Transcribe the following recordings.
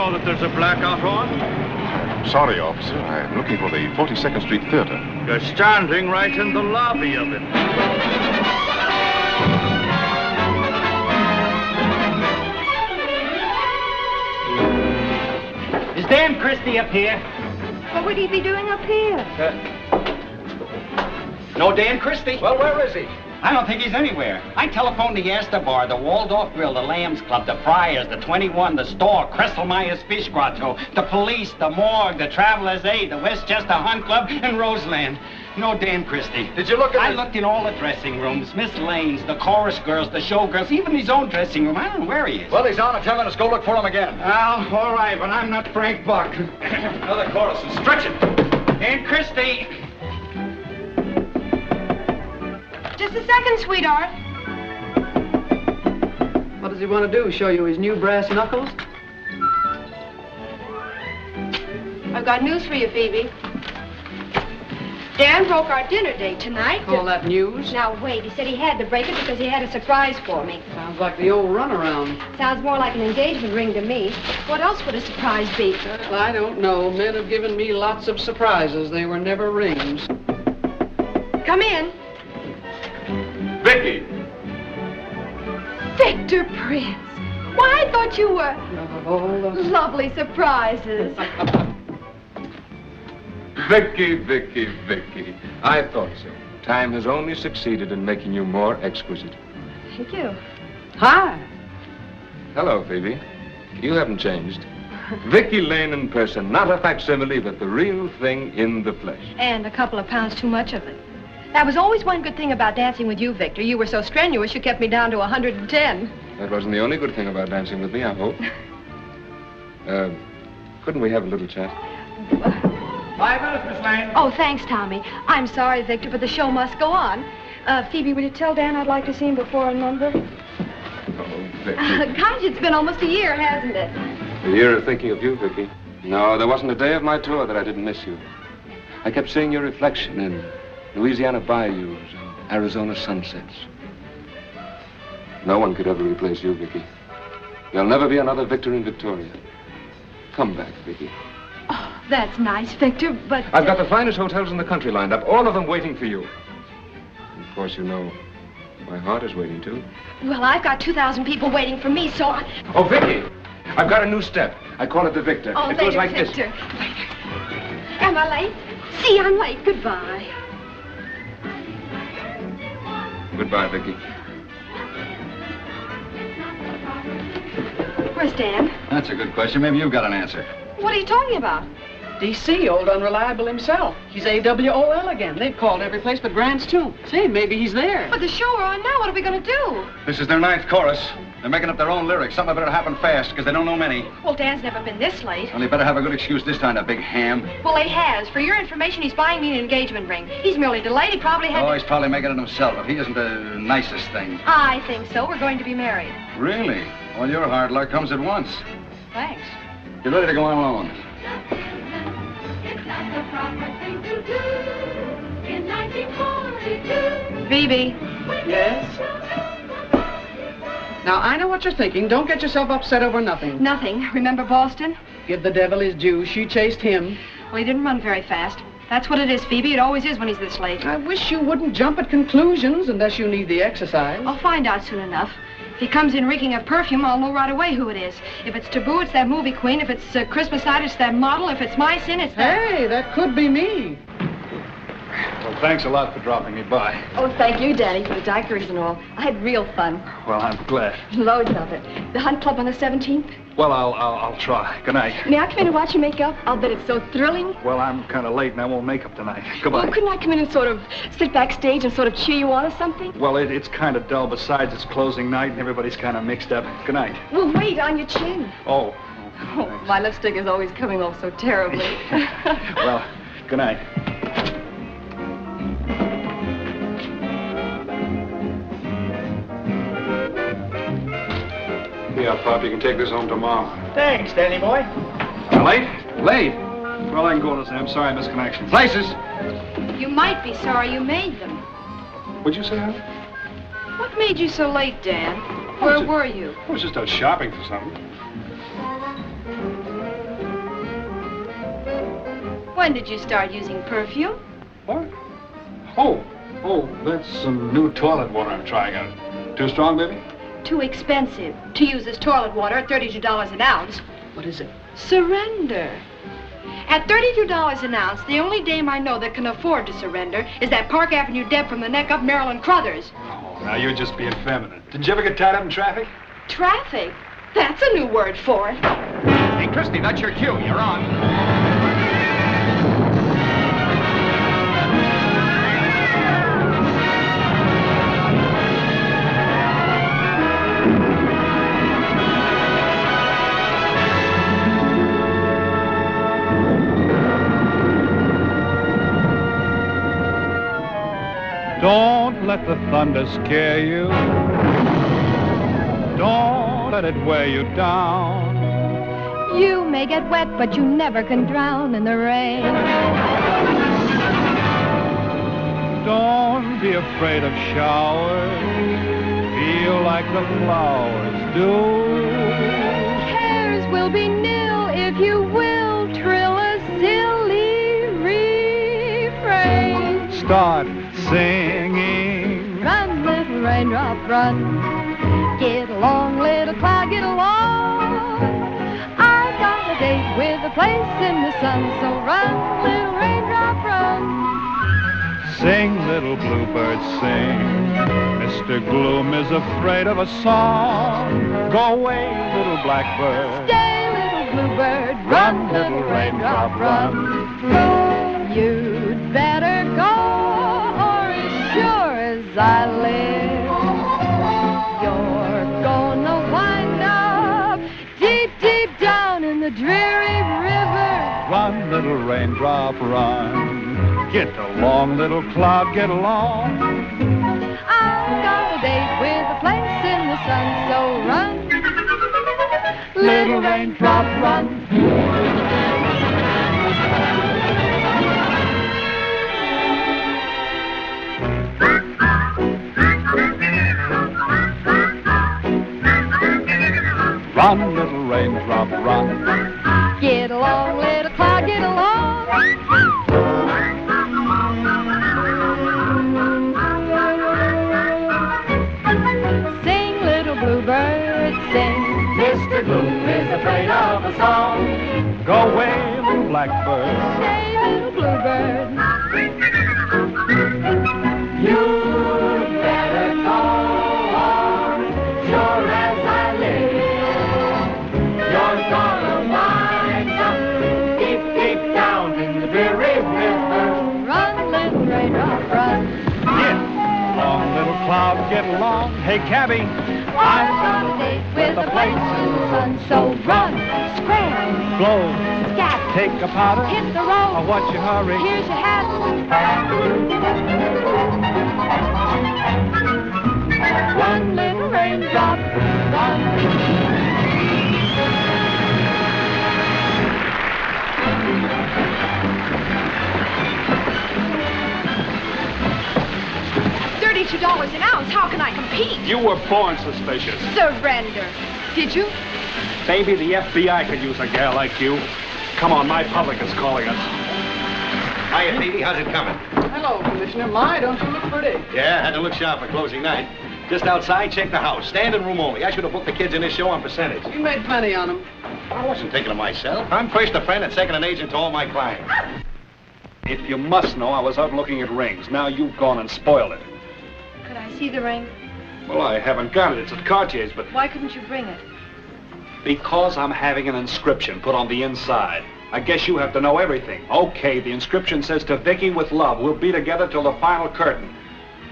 know that there's a blackout on? Sorry, officer. I'm looking for the 42nd Street Theater. You're standing right in the lobby of it. Is Dan Christie up here? What would he be doing up here? No Dan Christie? Well, where is he? I don't think he's anywhere. I telephoned the Astor Bar, the Waldorf Grill, the Lambs Club, the Friars, the 21, the store, Kresselmeyer's Fish Grotto, the police, the morgue, the Traveler's Aid, the Westchester Hunt Club, and Roseland. No Dan Christie. Did you look at I looked in all the dressing rooms, Miss Lane's, the chorus girls, the showgirls, even his own dressing room. I don't know where he is. Well, he's on at 10 minutes. Go look for him again. Well, all right, but I'm not Frank Buck. Another chorus. Stretch it. Dan Christie. Just a second, sweetheart. What does he want to do? Show you his new brass knuckles? I've got news for you, Phoebe. Dan broke our dinner date tonight. Call that news? Now, wait. He said he had to break it because he had a surprise for me. Sounds like the old runaround. Sounds more like an engagement ring to me. What else would a surprise be? Well, I don't know. Men have given me lots of surprises. They were never rings. Come in. Vicky! Victor Prince. Why, I thought you were... Oh, Lovely surprises. Vicky, Vicky, Vicky. I thought so. Time has only succeeded in making you more exquisite. Thank you. Hi. Hello, Phoebe. You haven't changed. Vicky Lane in person, not a facsimile, but the real thing in the flesh. And a couple of pounds too much of it. That was always one good thing about dancing with you, Victor. You were so strenuous, you kept me down to 110. That wasn't the only good thing about dancing with me, I hope. Couldn't we have a little chat? 5 minutes, Miss Lane. Oh, thanks, Tommy. I'm sorry, Victor, but the show must go on. Phoebe, will you tell Dan I'd like to see him before a number? Oh, Vicky. Gosh, it's been almost a year, hasn't it? A year of thinking of you, Vicky. No, there wasn't a day of my tour that I didn't miss you. I kept seeing your reflection in Louisiana bayous and Arizona sunsets. No one could ever replace you, Vicky. There'll never be another Victor in Victoria. Come back, Vicky. Oh, that's nice, Victor, but... I've got the finest hotels in the country lined up, all of them waiting for you. And of course, you know, my heart is waiting, too. Well, I've got 2,000 people waiting for me, so I... Oh, Vicky! I've got a new step. I call it the Victor. Oh, it later, goes like Victor. this. Later. Am I late? See, I'm late. Goodbye. Goodbye, Vicky. Where's Dan? That's a good question. Maybe you've got an answer. What are you talking about? D.C., old unreliable himself. He's AWOL again. They've called every place but Grant's too. Say, maybe he's there. But the show we're on now, what are we going to do? This is their 9th chorus. They're making up their own lyrics. Something better happen fast, because they don't know many. Well, Dan's never been this late. Well, they better have a good excuse this time, that big ham. Well, he has. For your information, he's buying me an engagement ring. He's merely delayed. He probably had... Oh, he's probably making it himself, but he isn't the nicest thing. I think so. We're going to be married. Really? Well, your hard luck comes at once. Thanks. Get ready to go on alone. Phoebe. Yes? Now, I know what you're thinking. Don't get yourself upset over nothing. Nothing. Remember Boston? Give the devil his due. She chased him. Well, he didn't run very fast. That's what it is, Phoebe. It always is when he's this late. I wish you wouldn't jump at conclusions unless you need the exercise. I'll find out soon enough. If he comes in reeking of perfume, I'll know right away who it is. If it's Taboo, it's that movie queen. If it's Christmas night, it's that model. If it's my sin, it's that... Hey, that could be me. Well, thanks a lot for dropping me by. Oh, thank you, Daddy, for the daiquiris and all. I had real fun. Well, I'm glad. Loads of it. The Hunt Club on the 17th. Well, I'll try. Good night. May I come in and watch you make up? I'll bet it's so thrilling. Well, I'm kind of late and I won't make up tonight. Goodbye. Well, couldn't I come in and sort of sit backstage and sort of cheer you on or something? Well, it's kind of dull. Besides, it's closing night and everybody's kind of mixed up. Good night. Well, wait, on your chin. Oh. Oh, my lipstick is always coming off so terribly. Well, good night. Yeah, Pop, you can take this home tomorrow. Thanks, Danny boy. Late? Late? Well, I can go to Sam. Sorry I missed connection. Places! You might be sorry you made them. What'd you say, Al? What made you so late, Dan? Where were you? I was just out shopping for something. When did you start using perfume? What? Oh, that's some new toilet water I'm trying out. Too strong, baby? Too expensive to use as toilet water at $32 an ounce. What is it? Surrender. At $32 an ounce, the only dame I know that can afford to surrender is that Park Avenue Deb from the neck up, Marilyn Crothers. Oh, now you're just being feminine. Didn't you ever get tied up in traffic? Traffic? That's a new word for it. Hey, Christy, that's your cue. You're on. Don't let the thunder scare you. Don't let it wear you down. You may get wet, but you never can drown in the rain. Don't be afraid of showers. Feel like the flowers do. Cares will be nil if you will trill a silly refrain. Start singing. Run, little raindrop, run. Get along, little cloud, get along. I've got a date with a place in the sun, so run, little raindrop, run. Sing, little bluebird, sing. Mr. Gloom is afraid of a song. Go away, little blackbird. Stay, little bluebird, run, little raindrop, run. You'd better go. Sure as I live, you're gonna wind up deep, deep down in the dreary river. Run, little raindrop, run. Get along, little cloud, get along. I've got a date with a place in the sun, so run, little raindrop, run. Run, little raindrop, run. Get along, little cloud, get along. Sing, little bluebird, sing. Mr. Gloom is afraid of a song. Go away, little blackbird. Stay, little bluebird. You'd better go on, sure as I live. You're gonna wind up deep, deep down in the dreary river. Run, little raindrop, run. Get along, little cloud, get along. Hey, cabby. I've got a date with a place in the sun, so run, scram, Blow, scat, take a powder. hit the road. Oh, what's your hurry? Here's your hat. Run, little raindrop, run. $32 an ounce. How can I compete? You were born suspicious. Surrender. Did you? Baby, the FBI could use a gal like you. Come on, my public is calling us. Hiya, Petey. How's it coming? Hello, Commissioner. My, don't you look pretty? Yeah, had to look sharp for closing night. Just outside, check the house. Standing room only. I should have booked the kids in this show on percentage. You made plenty on them. I wasn't thinking of myself. I'm first a friend and second an agent to all my clients. If you must know, I was out looking at rings. Now you've gone and spoiled it. Could I see the ring? Well, I haven't got it. It's at Cartier's, but Why couldn't you bring it? because I'm having an inscription put on the inside. I guess you have to know everything. Okay, the inscription says, "To Vicky with love. We'll be together till the final curtain."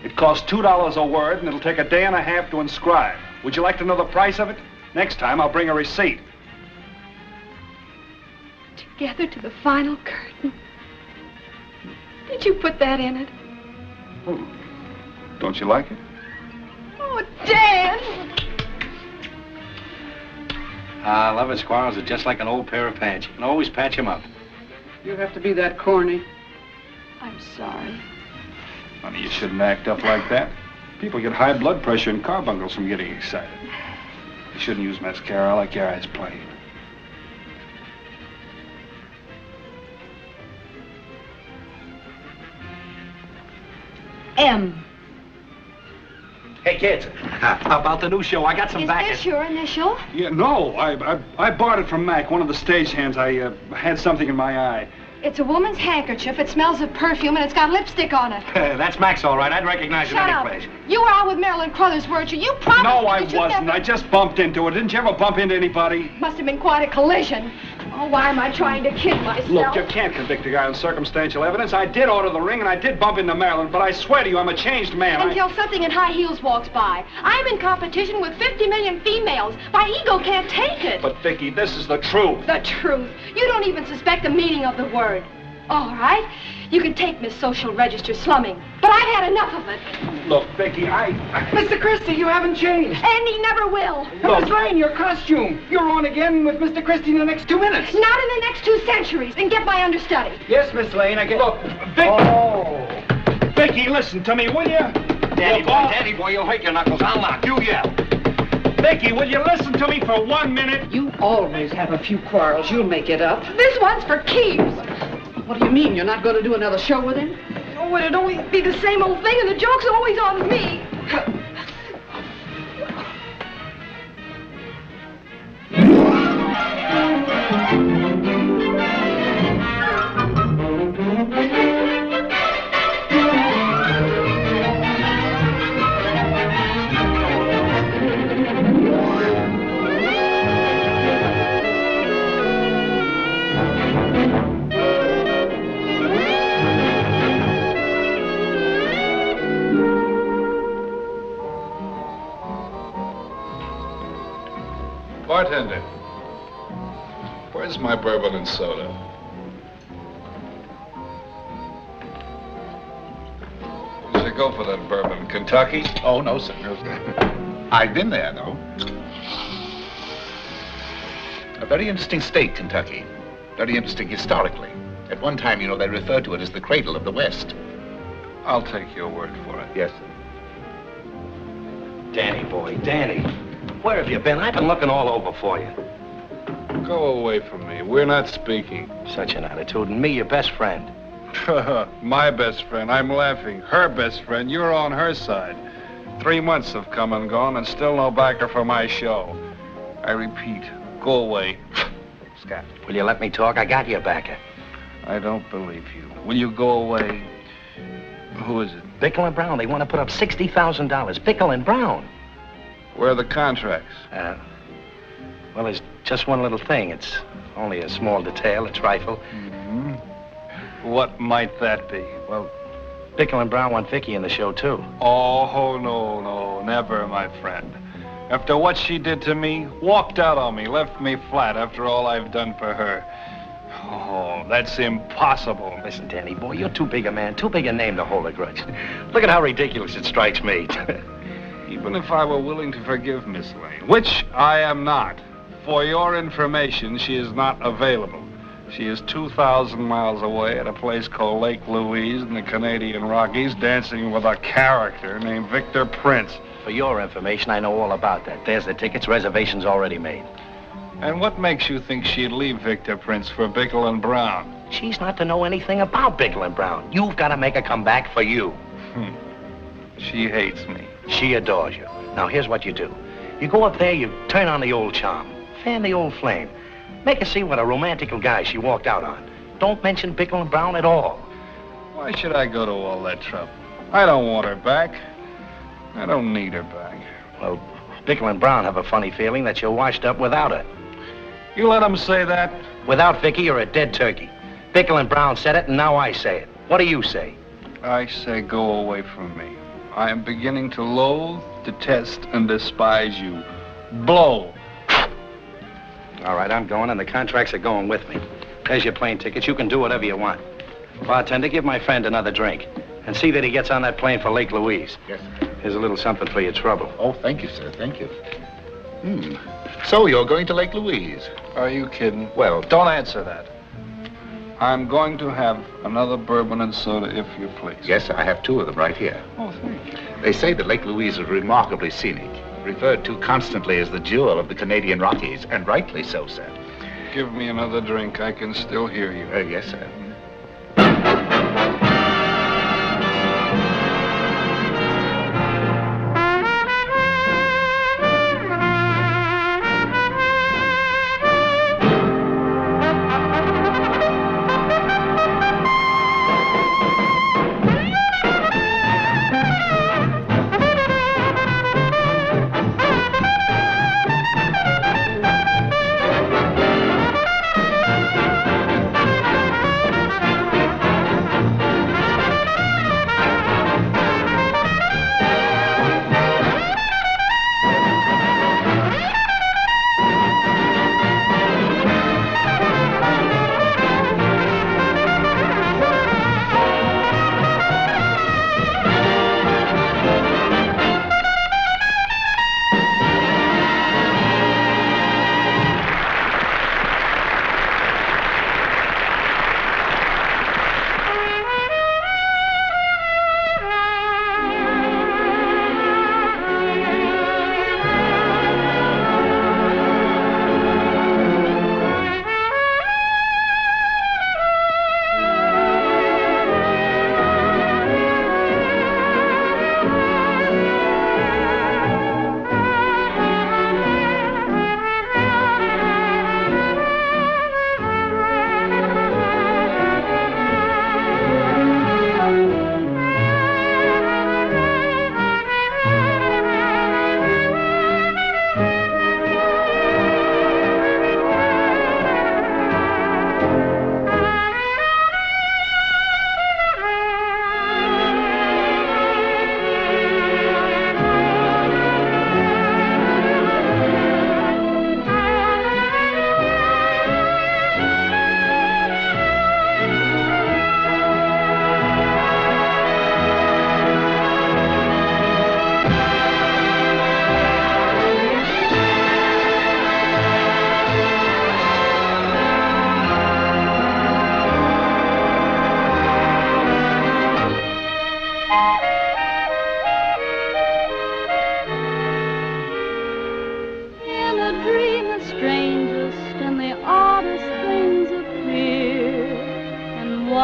It costs $2 a word, and it'll take a day and a half to inscribe. Would you like to know the price of it? Next time, I'll bring a receipt. Together to the final curtain. Did you put that in it? Oh, don't you like it? Oh, Dan! Lovers' quarrels are just like an old pair of pants. You can always patch them up. You have to be that corny. I'm sorry. Honey, you shouldn't act up like that. People get high blood pressure and carbuncles from getting excited. You shouldn't use mascara. I like your eyes plain. M. Hey, kids. How about the new show? I got some Is backers. this your initial? Yeah, no. I bought it from Mac, one of the stagehands. I had something in my eye. It's a woman's handkerchief. It smells of perfume, and it's got lipstick on it. That's Mac's, all right. I'd recognize Shut it up. any place. You were out with Marilyn Crothers, weren't you? You promised No, me I that you'd wasn't. never... I just bumped into it. Didn't you ever bump into anybody? Must have been quite a collision. Oh, why am I trying to kid myself? Look, you can't convict a guy on circumstantial evidence. I did order the ring, and I did bump into Marilyn, but I swear to you, I'm a changed man. Until something in high heels walks by. I'm in competition with 50 million females. My ego can't take it. But, Vicky, this is the truth. The truth. You don't even suspect the meaning of the word. All right. You can take Miss Social Register slumming, but I've had enough of it. Look, Vicky, Mr. Christie, you haven't changed. And he never will. Miss Lane, your costume. You're on again with Mr. Christie in the next 2 minutes. Not in the next 2 centuries. And get my understudy. Yes, Miss Lane, I get... Look, Vicky. Vicky, listen to me, will you? Daddy boy, you'll hurt your knuckles. I'll knock you yell. Vicky, will you listen to me for 1 minute? You always have a few quarrels. You'll make it up. This one's for keeps. What do you mean? You're not going to do another show with him? Oh, it'd always be the same old thing, and the joke's always on me. Bartender, where's my bourbon and soda? Where did you go for that bourbon? Kentucky? Oh, no, sir. No, sir. I've been there, though. A very interesting state, Kentucky. Very interesting historically. At one time, you know, they referred to it as the cradle of the West. I'll take your word for it. Yes, sir. Danny boy, Danny. Where have you been? I've been looking all over for you. Go away from me. We're not speaking. Such an attitude. And me, your best friend. My best friend. I'm laughing. Her best friend. You're on her side. 3 months have come and gone, and still no backer for my show. I repeat, go away. Scat. Will you let me talk? I got your backer. I don't believe you. Will you go away? Who is it? Bickle and Brown. They want to put up $60,000. Bickle and Brown. Where are the contracts? Well, there's just one little thing. It's only a small detail, a trifle. Mm-hmm. What might that be? Well, Bickle and Brown want Vicky in the show, too. Oh, no, never, my friend. After what she did to me, walked out on me, left me flat after all I've done for her. Oh, that's impossible. Listen, Danny boy, you're too big a man, too big a name to hold a grudge. Look at how ridiculous it strikes me. Even if I were willing to forgive Miss Lane, which I am not, for your information, she is not available. She is 2,000 miles away at a place called Lake Louise in the Canadian Rockies, dancing with a character named Victor Prince. For your information, I know all about that. There's the tickets, reservations already made. And what makes you think she'd leave Victor Prince for Bickle and Brown? She's not to know anything about Bickle and Brown. You've got to make her come back for you. She hates me. She adores you. Now, here's what you do. You go up there, you turn on the old charm. Fan the old flame. Make her see what a romantical guy she walked out on. Don't mention Bickle and Brown at all. Why should I go to all that trouble? I don't want her back. I don't need her back. Well, Bickle and Brown have a funny feeling that you're washed up without her. You let them say that? Without Vicky, you're a dead turkey. Bickle and Brown said it, and now I say it. What do you say? I say go away from me. I am beginning to loathe, detest, and despise you. Blow. All right, I'm going, and the contracts are going with me. There's your plane tickets. You can do whatever you want. Bartender, give my friend another drink. And see that he gets on that plane for Lake Louise. Yes, sir. Here's a little something for your trouble. Oh, thank you, sir. Thank you. So you're going to Lake Louise? Are you kidding? Well, Don't answer that. I'm going to have another bourbon and soda, if you please. yes, I have 2 of them right here. Oh, thank you. They say that Lake Louise is remarkably scenic, referred to constantly as the jewel of the Canadian Rockies, and rightly so, sir. Give me another drink. I can still hear you. Yes, sir.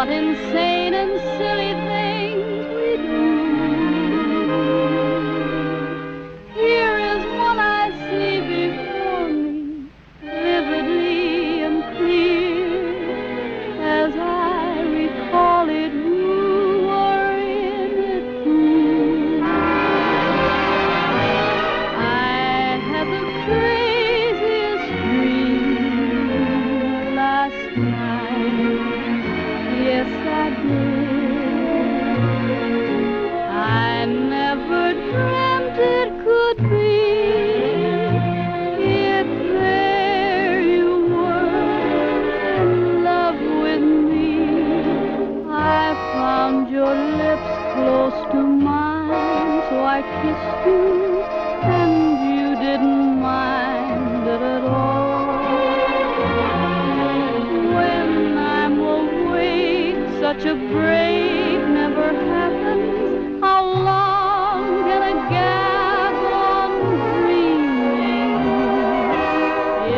what insane and silly things we do. Here is what I see before me, vividly and clear, as I recall it. You were in it too. I had the craziest dream last night. Yes, I did. I never dreamt it could be. Yet there you were, in love with me. I found your lips close to mine, so I kissed you, and you didn't mind it at all. When I'm awake, such a break never happens. How long can I gag on dreaming?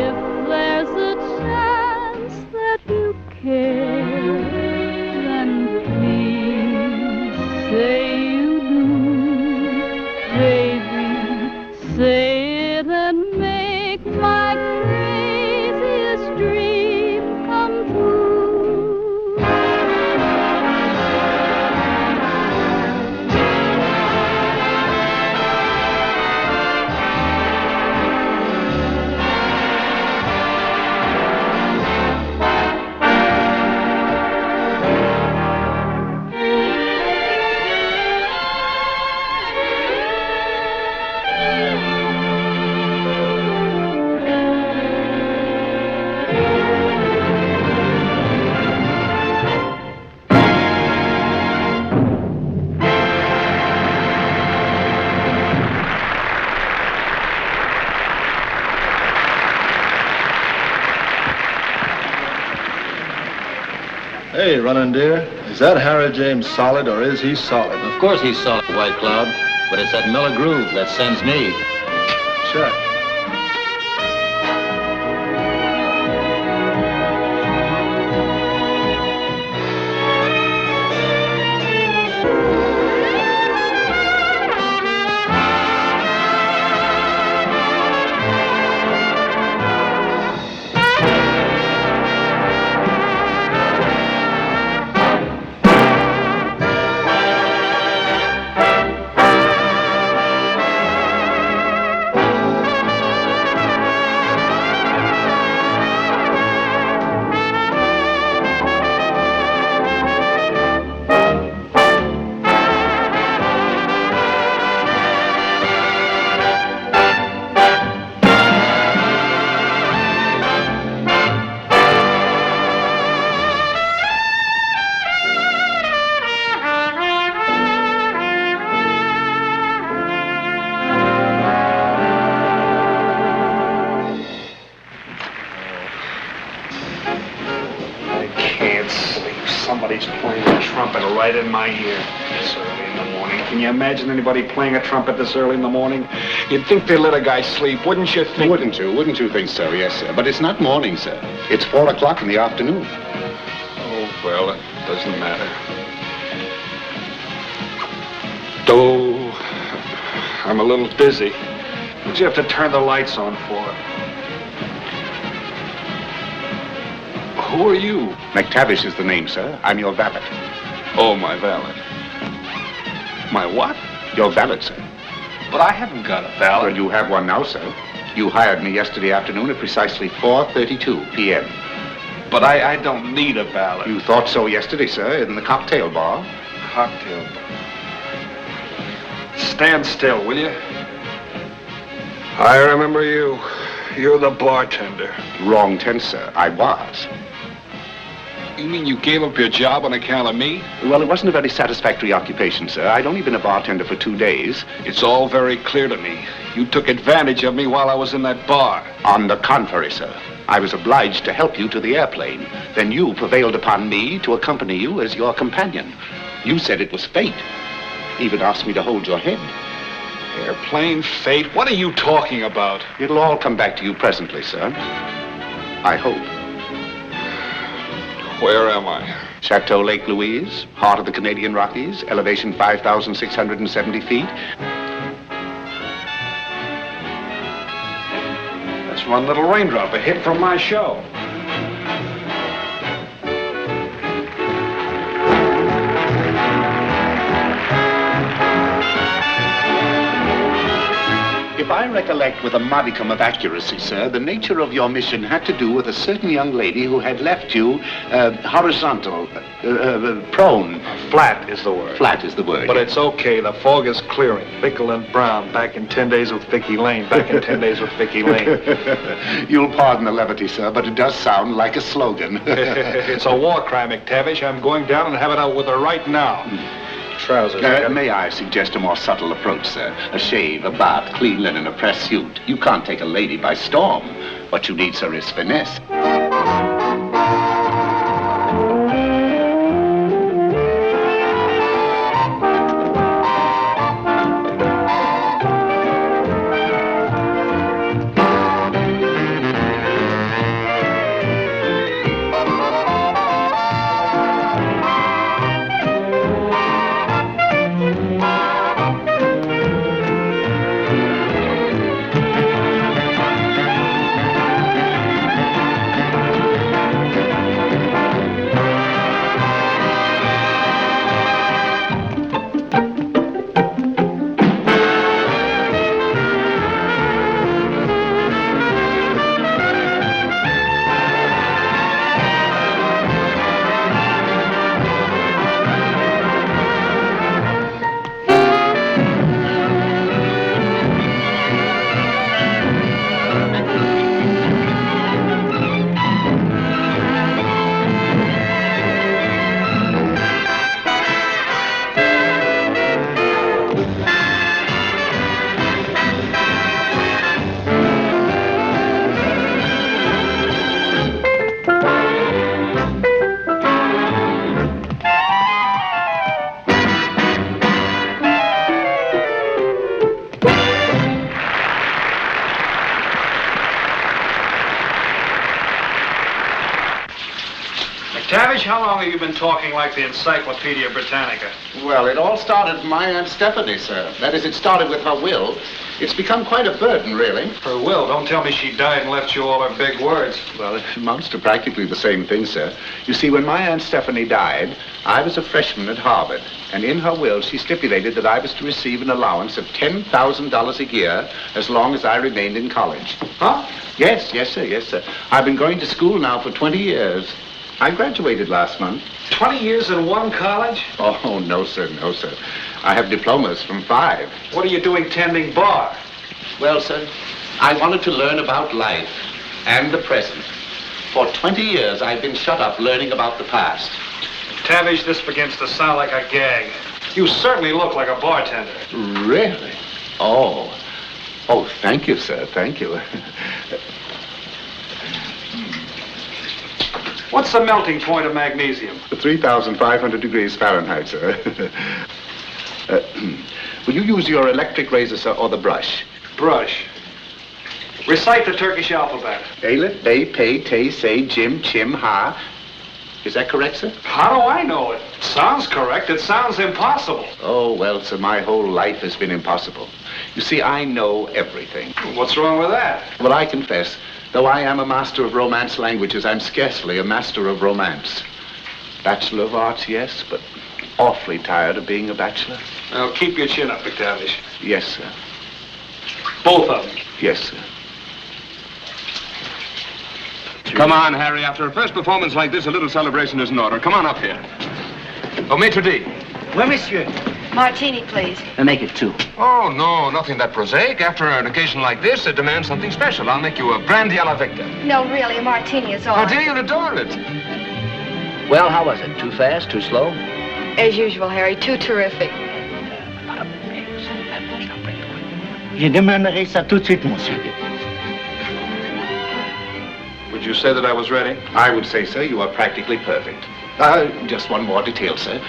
If there's a chance that you care, then please say you do, baby. Say it and make my craziest dream come true. Hey, running deer, is that Harry James solid or is he solid? Of course he's solid, White Cloud, but it's that Miller groove that sends me. Check. Somebody's playing a trumpet right in my ear this early in the morning. Can you imagine anybody playing a trumpet this early in the morning? You'd think they let a guy sleep, wouldn't you think? Wouldn't you think so? Yes, sir. But it's not morning, sir. It's 4 o'clock in the afternoon. Oh, well, it doesn't matter. Oh, I'm a little dizzy. What'd you have to turn the lights on for? Who are you? McTavish is the name, sir. I'm your valet. Oh, my valet. My what? Your valet, sir. But I haven't got a valet. Well, you have one now, sir. You hired me yesterday afternoon at precisely 4:32 p.m. But I don't need a valet. You thought so yesterday, sir, in the cocktail bar. Cocktail bar. Stand still, will you? I remember you. You're the bartender. Wrong tense, sir. I was. You mean you gave up your job on account of me? Well, it wasn't a very satisfactory occupation, sir. I'd only been a bartender for 2 days. It's all very clear to me. You took advantage of me while I was in that bar. On the contrary, sir. I was obliged to help you to the airplane. Then you prevailed upon me to accompany you as your companion. You said it was fate. Even asked me to hold your head. Airplane, fate? What are you talking about? It'll all come back to you presently, sir. I hope. Where am I? Chateau Lake Louise, heart of the Canadian Rockies, elevation 5,670 feet. That's one little raindrop, a hit from my show. If I recollect with a modicum of accuracy, sir, the nature of your mission had to do with a certain young lady who had left you horizontal, prone. Flat is the word. Flat is the word. But it's okay. The fog is clearing. Bickle and Brown, back in 10 days with Vicky Lane. Back in 10 days with Vicky Lane. You'll pardon the levity, sir, but it does sound like a slogan. It's a war crime, McTavish. I'm going down and have it out with her right now. Trousers. May I suggest a more subtle approach, sir? A shave, a bath, clean linen, a pressed suit. You can't take a lady by storm. What you need, sir, is finesse. McTavish, how long have you been talking like the Encyclopedia Britannica? Well, it all started with my Aunt Stephanie, sir. That is, it started with her will. It's become quite a burden, really. Her will? Don't tell me she died and left you all her big words. Well, it amounts to practically the same thing, sir. You see, when my Aunt Stephanie died, I was a freshman at Harvard. And in her will, she stipulated that I was to receive an allowance of $10,000 a year as long as I remained in college. Huh? Yes, sir. I've been going to school now for 20 years. I graduated last month. 20 years in one college? Oh, no, sir. I have diplomas from 5. What are you doing tending bar? Well, sir, I wanted to learn about life and the present. For 20 years, I've been shut up learning about the past. Tavish, this begins to sound like a gag. You certainly look like a bartender. Really? Oh, thank you, sir. Thank you. What's the melting point of magnesium? 3,500 degrees Fahrenheit, sir. Will you use your electric razor, sir, or the brush? Brush. Recite the Turkish alphabet. Aleph, Bay, Pay, Tay, Say, Jim, Chim, Ha. Is that correct, sir? How do I know it? Sounds correct. It sounds impossible. Oh, well, sir, my whole life has been impossible. You see, I know everything. What's wrong with that? Well, I confess, though I am a master of Romance languages, I'm scarcely a master of romance. Bachelor of Arts, yes, but awfully tired of being a bachelor. Now, keep your chin up, McTavish. Yes, sir. Both of them. Yes, sir. Come on, Harry. After a first performance like this, a little celebration is in order. Come on up here. Oh, maitre d'. Oui, monsieur. Martini, please. Make it 2. Oh, no, nothing that prosaic. After an occasion like this, it demands something special. I'll make you a brandy alla Victor. No, really, a martini is all. Oh, dear, you'd adore it. Well, how was it? Too fast, too slow? As usual, Harry, too terrific. Je demanderai ça tout de suite, monsieur. Would you say that I was ready? I would say, sir, you are practically perfect. Just one more detail, sir.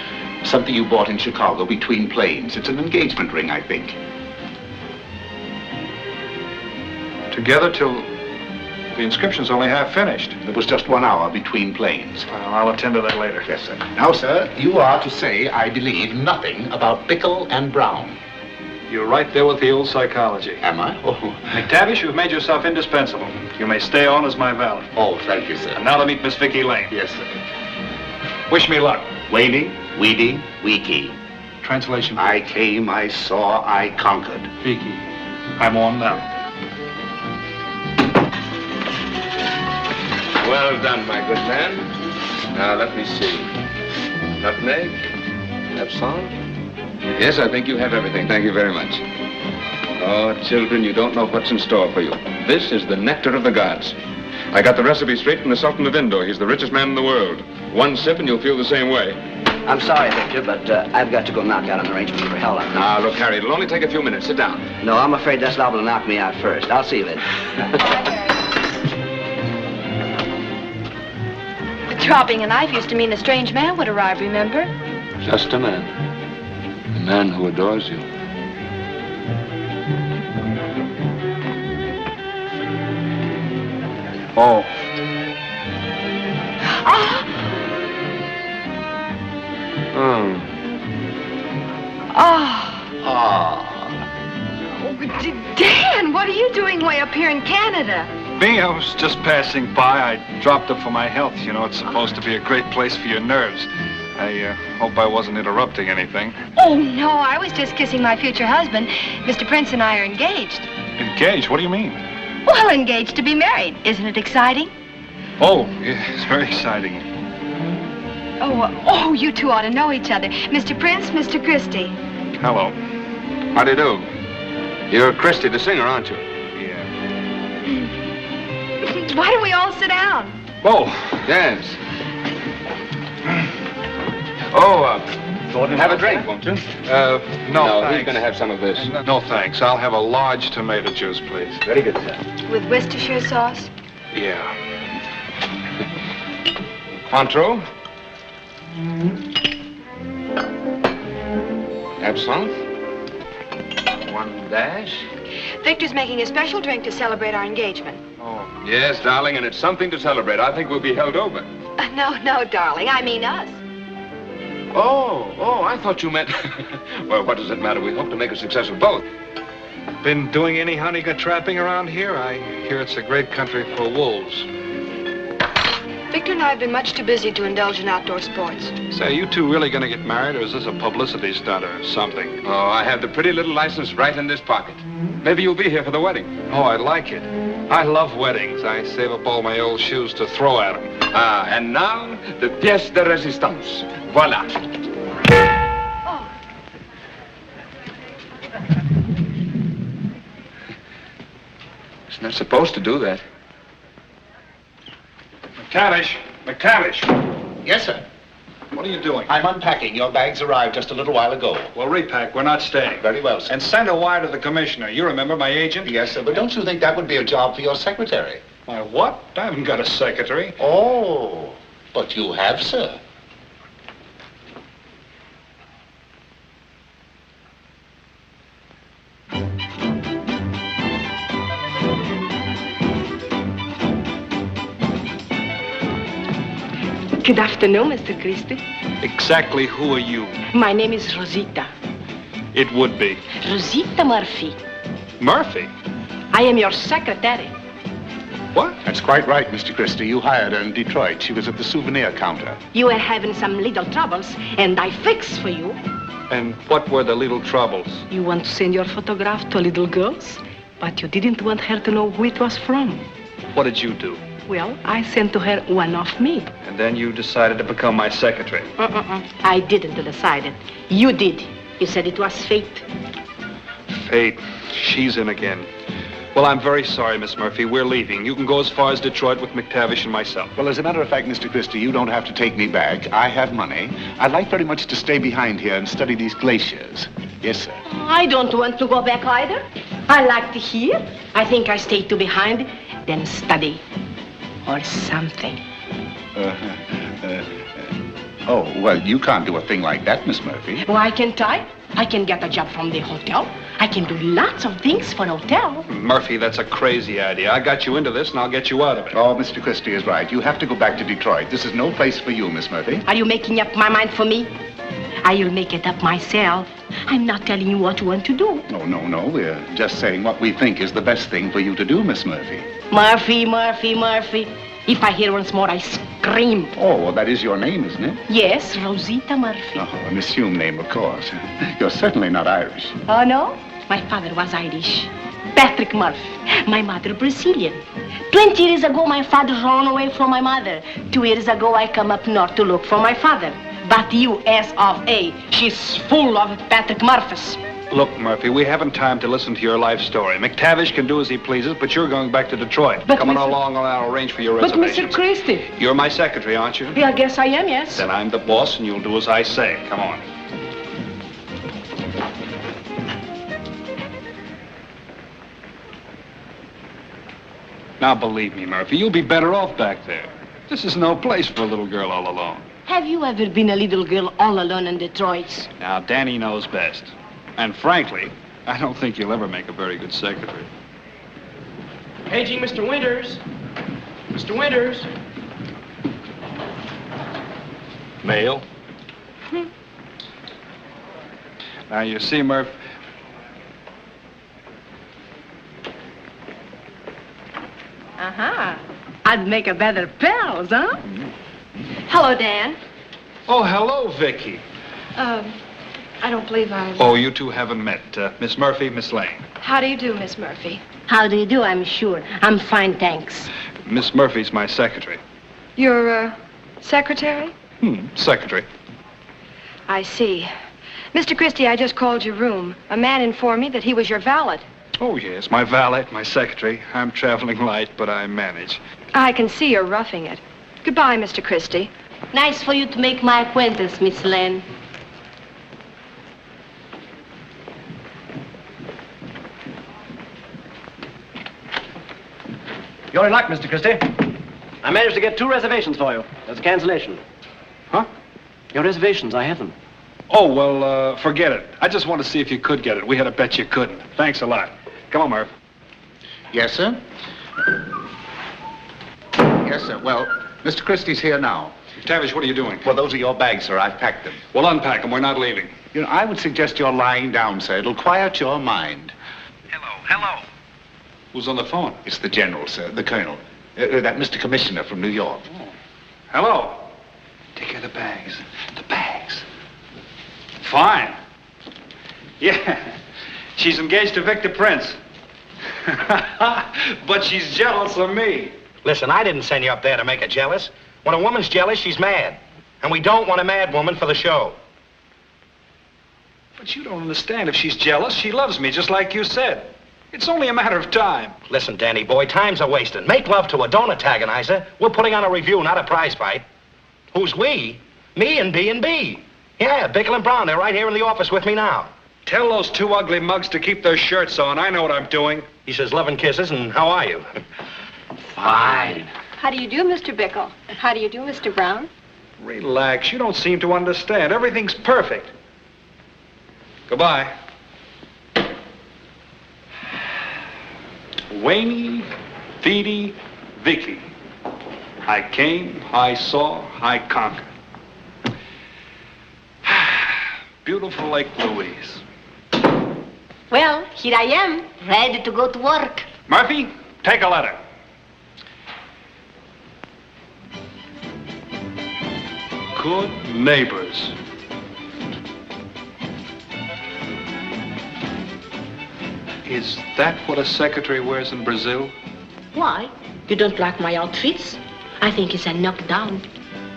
Something you bought in Chicago between planes. It's an engagement ring, I think. Together till The inscription's only half finished. There was just 1 hour between planes. Well, I'll attend to that later. Yes, sir. Now, sir, you are to say, I believe, nothing about Bickle and Brown. You're right there with the old psychology. Am I? Oh. McTavish, you've made yourself indispensable. You may stay on as my valet. Oh, thank you, sir. And now to meet Miss Vicky Lane. Yes, sir. Wish me luck. Weedy, weedy, weaky. Translation. I came, I saw, I conquered. Vicky, I'm on now. Well done, my good man. Now, let me see. Nutmeg? Absinthe? Yes, I think you have everything. Thank you very much. Oh, children, you don't know what's in store for you. This is the nectar of the gods. I got the recipe straight from the Sultan of Indore. He's the richest man in the world. One sip and you'll feel the same way. I'm sorry, Victor, but I've got to go knock out an arrangement for Helen. Now, look, Harry, it'll only take a few minutes. Sit down. No, I'm afraid that's liable to knock me out first. I'll see you later. Dropping a knife used to mean a strange man would arrive, remember? Just a man. A man who adores you. Oh. Dan, what are you doing way up here in Canada? Me, I was just passing by. I dropped up for my health. You know, it's supposed to be a great place for your nerves. I hope I wasn't interrupting anything. Oh, no, I was just kissing my future husband. Mr. Prince and I are engaged. Engaged? What do you mean? Well, engaged to be married. Isn't it exciting? Oh, yeah, it's very exciting. Oh, you two ought to know each other. Mr. Prince, Mr. Christie. Hello. How do you do? You're Christie, the singer, aren't you? Yeah. Why don't we all sit down? Oh. Yes. Oh, go ahead and have a drink, won't you? No, no, thanks. he's going to have some of this. No, thanks. I'll have a large tomato juice, please. Very good, sir. With Worcestershire sauce? Yeah. Cointreau? Absinthe? One dash? Victor's making a special drink to celebrate our engagement. Oh, yes, darling, and it's something to celebrate. I think we'll be held over. No, darling. I mean us. Oh, I thought you meant... Well, what does it matter? We hope to make a success of both. Been doing any honeygut trapping around here? I hear it's a great country for wolves. Victor and I have been much too busy to indulge in outdoor sports. Say, are you two really going to get married, or is this a publicity stunt or something? Oh, I have the pretty little license right in this pocket. Maybe you'll be here for the wedding. Oh, I'd like it. I love weddings. I save up all my old shoes to throw at them. Ah, and now, the pièce de résistance. Voilà. Oh. It's not supposed to do that. McTavish! Yes, sir. What are you doing? I'm unpacking. Your bags arrived just a little while ago. Well, repack. We're not staying. Very well, sir. And send a wire to the commissioner. You remember my agent? Yes, sir. But don't you think that would be a job for your secretary? My what? I haven't got a secretary. Oh, but you have, sir. Good afternoon, Mr. Christie. Exactly who are you? My name is Rosita. It would be. Rosita Murphy. Murphy? I am your secretary. What? That's quite right, Mr. Christie. You hired her in Detroit. She was at the souvenir counter. You were having some little troubles, and I fixed for you. And what were the little troubles? You want to send your photograph to little girls, but you didn't want her to know who it was from. What did you do? Well, I sent to her one of me. And then you decided to become my secretary. I didn't decide it. You did. You said it was fate. Fate. She's in again. Well, I'm very sorry, Miss Murphy. We're leaving. You can go as far as Detroit with McTavish and myself. Well, as a matter of fact, Mr. Christie, you don't have to take me back. I have money. I'd like very much to stay behind here and study these glaciers. Yes, sir. I don't want to go back either. I like to hear. I think I stay behind, then study. Or something. Oh, well, you can't do a thing like that, Miss Murphy. Well, I can try. I can get a job from the hotel. I can do lots of things for a hotel. Murphy, that's a crazy idea. I got you into this, and I'll get you out of it. Oh, Mr. Christie is right. You have to go back to Detroit. This is no place for you, Miss Murphy. Are you making up my mind for me? I'll make it up myself. I'm not telling you what you want to do. No. We're just saying what we think is the best thing for you to do, Miss Murphy. Murphy. If I hear once more, I scream. Oh, well, that is your name, isn't it? Yes, Rosita Murphy. Oh, an assumed name, of course. You're certainly not Irish. Oh, no? My father was Irish. Patrick Murphy. My mother Brazilian. 20 years ago, my father ran away from my mother. 2 years ago, I come up north to look for my father. But you, S of A, she's full of Patrick Murphys. Look, Murphy, we haven't time to listen to your life story. McTavish can do as he pleases, but you're going back to Detroit. But Come on Mr. along and I'll arrange for your But reservations. Mr. Christie. You're my secretary, aren't you? Yeah, I guess I am, yes. Then I'm the boss and you'll do as I say. Come on. Now, believe me, Murphy, you'll be better off back there. This is no place for a little girl all alone. Have you ever been a little girl all alone in Detroit? Now, Danny knows best. And frankly, I don't think you'll ever make a very good secretary. Paging Mr. Winters. Mr. Winters. Mail? Now, you see, Murph, I'd make a better pals, huh? Hello, Dan. Oh, hello, Vicky. I don't believe I... Oh, you two haven't met. Miss Murphy, Miss Lane. How do you do, Miss Murphy? How do you do, I'm sure. I'm fine, thanks. Miss Murphy's my secretary. Your, secretary? Secretary. I see. Mr. Christie, I just called your room. A man informed me that he was your valet. Oh, yes, my valet, my secretary. I'm traveling light, but I manage. I can see you're roughing it. Goodbye, Mr. Christie. Nice for you to make my acquaintance, Miss Lane. You're in luck, Mr. Christie. I managed to get 2 reservations for you. There's a cancellation. Huh? Your reservations, I have them. Oh, well, forget it. I just want to see if you could get it. We had to bet you couldn't. Thanks a lot. Come on, Murph. Yes, sir? Yes, sir. Well, Mr. Christie's here now. Tavish, what are you doing? Well, those are your bags, sir. I've packed them. Well, unpack them. We're not leaving. You know, I would suggest you're lying down, sir. It'll quiet your mind. Hello. Who's on the phone? It's the general, sir. The colonel. That Mr. Commissioner from New York. Oh. Hello. Take care of the bags. The bags. Fine. Yeah. She's engaged to Victor Prince. But she's jealous of me. Listen, I didn't send you up there to make her jealous. When a woman's jealous, she's mad. And we don't want a mad woman for the show. But you don't understand. If she's jealous, she loves me, just like you said. It's only a matter of time. Listen, Danny boy, time's a wasting. Make love to her, don't antagonize her. We're putting on a review, not a prize fight. Who's we? Me and B&B. Yeah, Bickle and Brown, they're right here in the office with me now. Tell those 2 ugly mugs to keep their shirts on. I know what I'm doing. He says love and kisses, and how are you? Fine. How do you do, Mr. Bickle? How do you do, Mr. Brown? Relax. You don't seem to understand. Everything's perfect. Goodbye. Wayne, Feedy, Vicky. I came, I saw, I conquered. Beautiful Lake Louise. Well, here I am, ready to go to work. Murphy, take a letter. Good neighbors. Is that what a secretary wears in Brazil? Why? You don't like my outfits? I think it's a knockdown.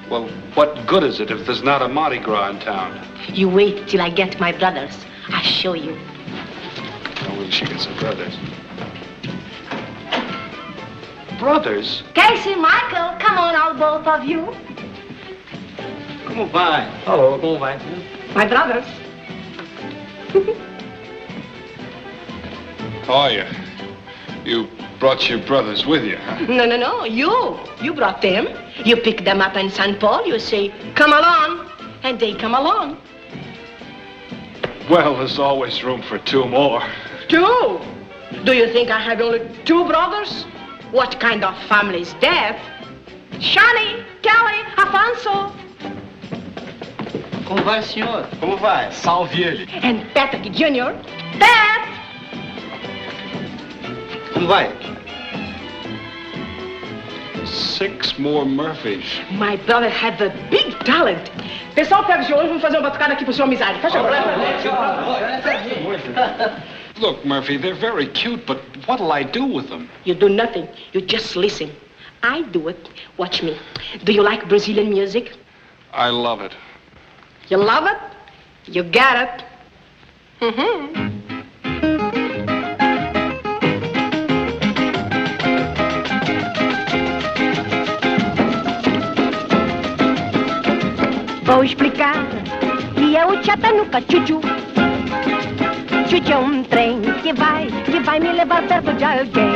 Well, what good is it if there's not a Mardi Gras in town? You wait till I get my brothers. I'll show you. Now, will she get some brothers? Brothers? Casey, Michael, come on, all both of you. Como vai? Hello, como vai? My brothers. How are you? You brought your brothers with you, huh? No, you brought them. You pick them up in St. Paul, you say, come along, and they come along. Well, there's always room for 2 more. 2? Do you think I have only 2 brothers? What kind of family is that? Shani, Kelly, Afonso. Como vai, senhor? Como vai? Salve ele. And Patrick Jr. Dad! Como vai? 6 more Murphys. My brother had a big talent. Pessoal, pega os violões, vamos fazer uma batucada aqui pro seu amizade. Faz favor. Look, Murphy, they're very cute, but what'll I do with them? You do nothing. You just listen. I do it. Watch me. Do you like Brazilian music? I love it. You love it? You got it. Mm-hmm. Vou explicar que é o Chatanuca Chuchu. Chuchu é trem que vai me levar perto de alguém.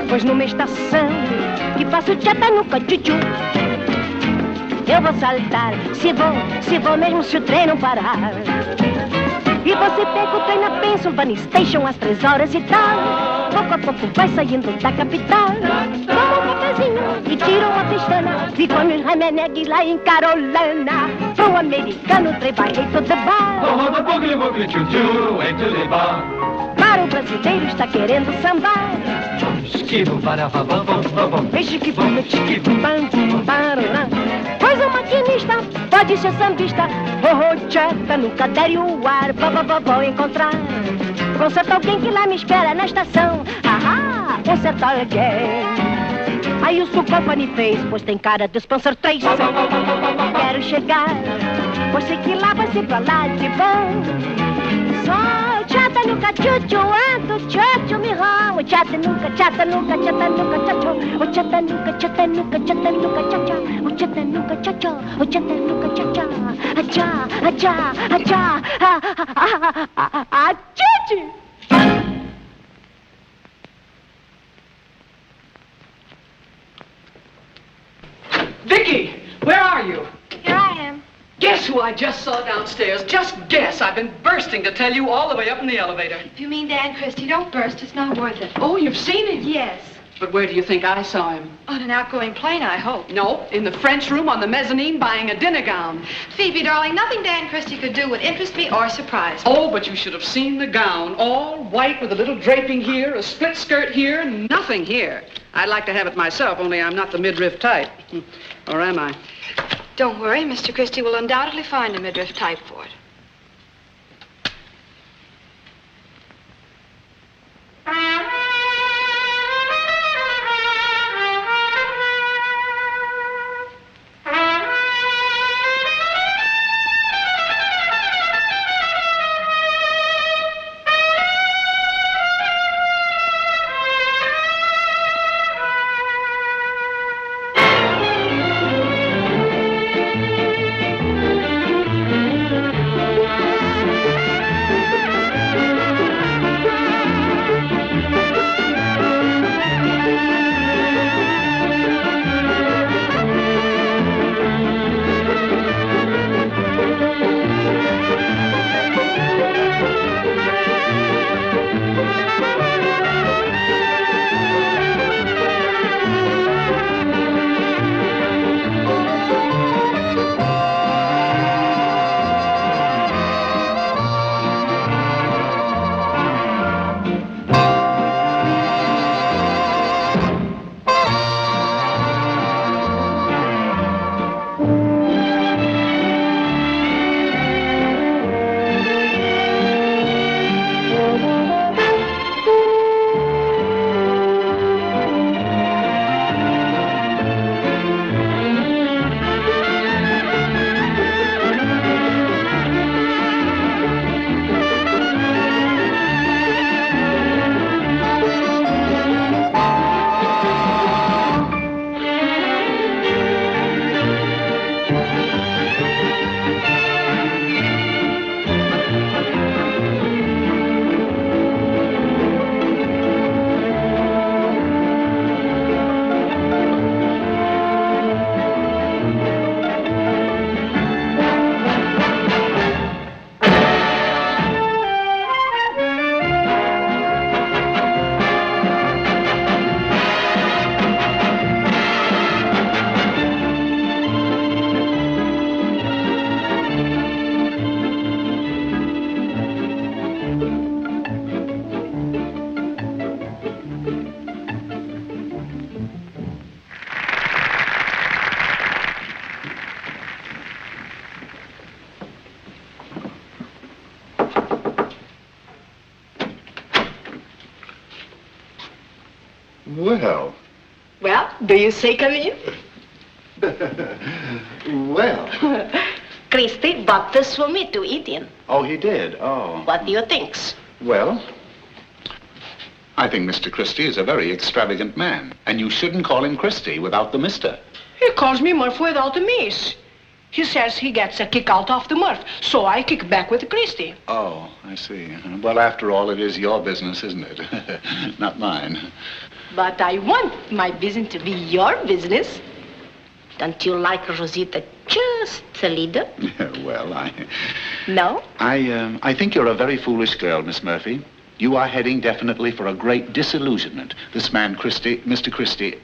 Pois numa estação que passa o Chatanuca Chuchu, eu vou saltar, se vou mesmo se o trem não parar. E você pega o trem na Pennsylvania Station às 3 horas e tal. Pouco a pouco vai saindo da capital. Toma um cafezinho e tira uma pestana e come um remeneg lá em Carolina. Pro americano o trem vai em todo bar. Para o brasileiro está querendo sambar. Veja que pois o maquinista pode ser sambista. Chata nunca der o ar. Vou encontrar. Conserta alguém que lá me espera na estação. Conserta alguém. Aí o Sul Company fez, pois tem cara de sponsor 3. Quero chegar, pois sei que lá vai ser pra lá de bom. Só chata nunca chuchu, ando chuchu me ramo. Chata nunca chuchu. O chata nunca chacha. O chata nunca chacha. O chata nunca chacha. Chuchu. Vicky, where are you? Here I am. Guess who I just saw downstairs? Just guess. I've been bursting to tell you all the way up in the elevator. If you mean Dan Christie, don't burst. It's not worth it. Oh, you've seen him? Yes. But where do you think I saw him? On an outgoing plane, I hope. No, in the French room on the mezzanine buying a dinner gown. Phoebe, darling, nothing Dan Christie could do would interest me or surprise me. Oh, but you should have seen the gown. All white with a little draping here, a split skirt here, nothing here. I'd like to have it myself, only I'm not the midriff type. Or am I? Don't worry, Mr. Christie will undoubtedly find a midriff type for it. Well. Well, do you say come in? Well. Christy bought this for me to eat in. Oh, he did? Oh. What do you think? Well, I think Mr. Christie is a very extravagant man. And you shouldn't call him Christie without the mister. He calls me Murph without the miss. He says he gets a kick out of the Murph, so I kick back with Christie. Oh, I see. Well, after all, it is your business, isn't it? Not mine. But I want my business to be your business. Don't you like Rosita just a little? Well, No? I think you're a very foolish girl, Miss Murphy. You are heading definitely for a great disillusionment. This man, Christie, Mr. Christie,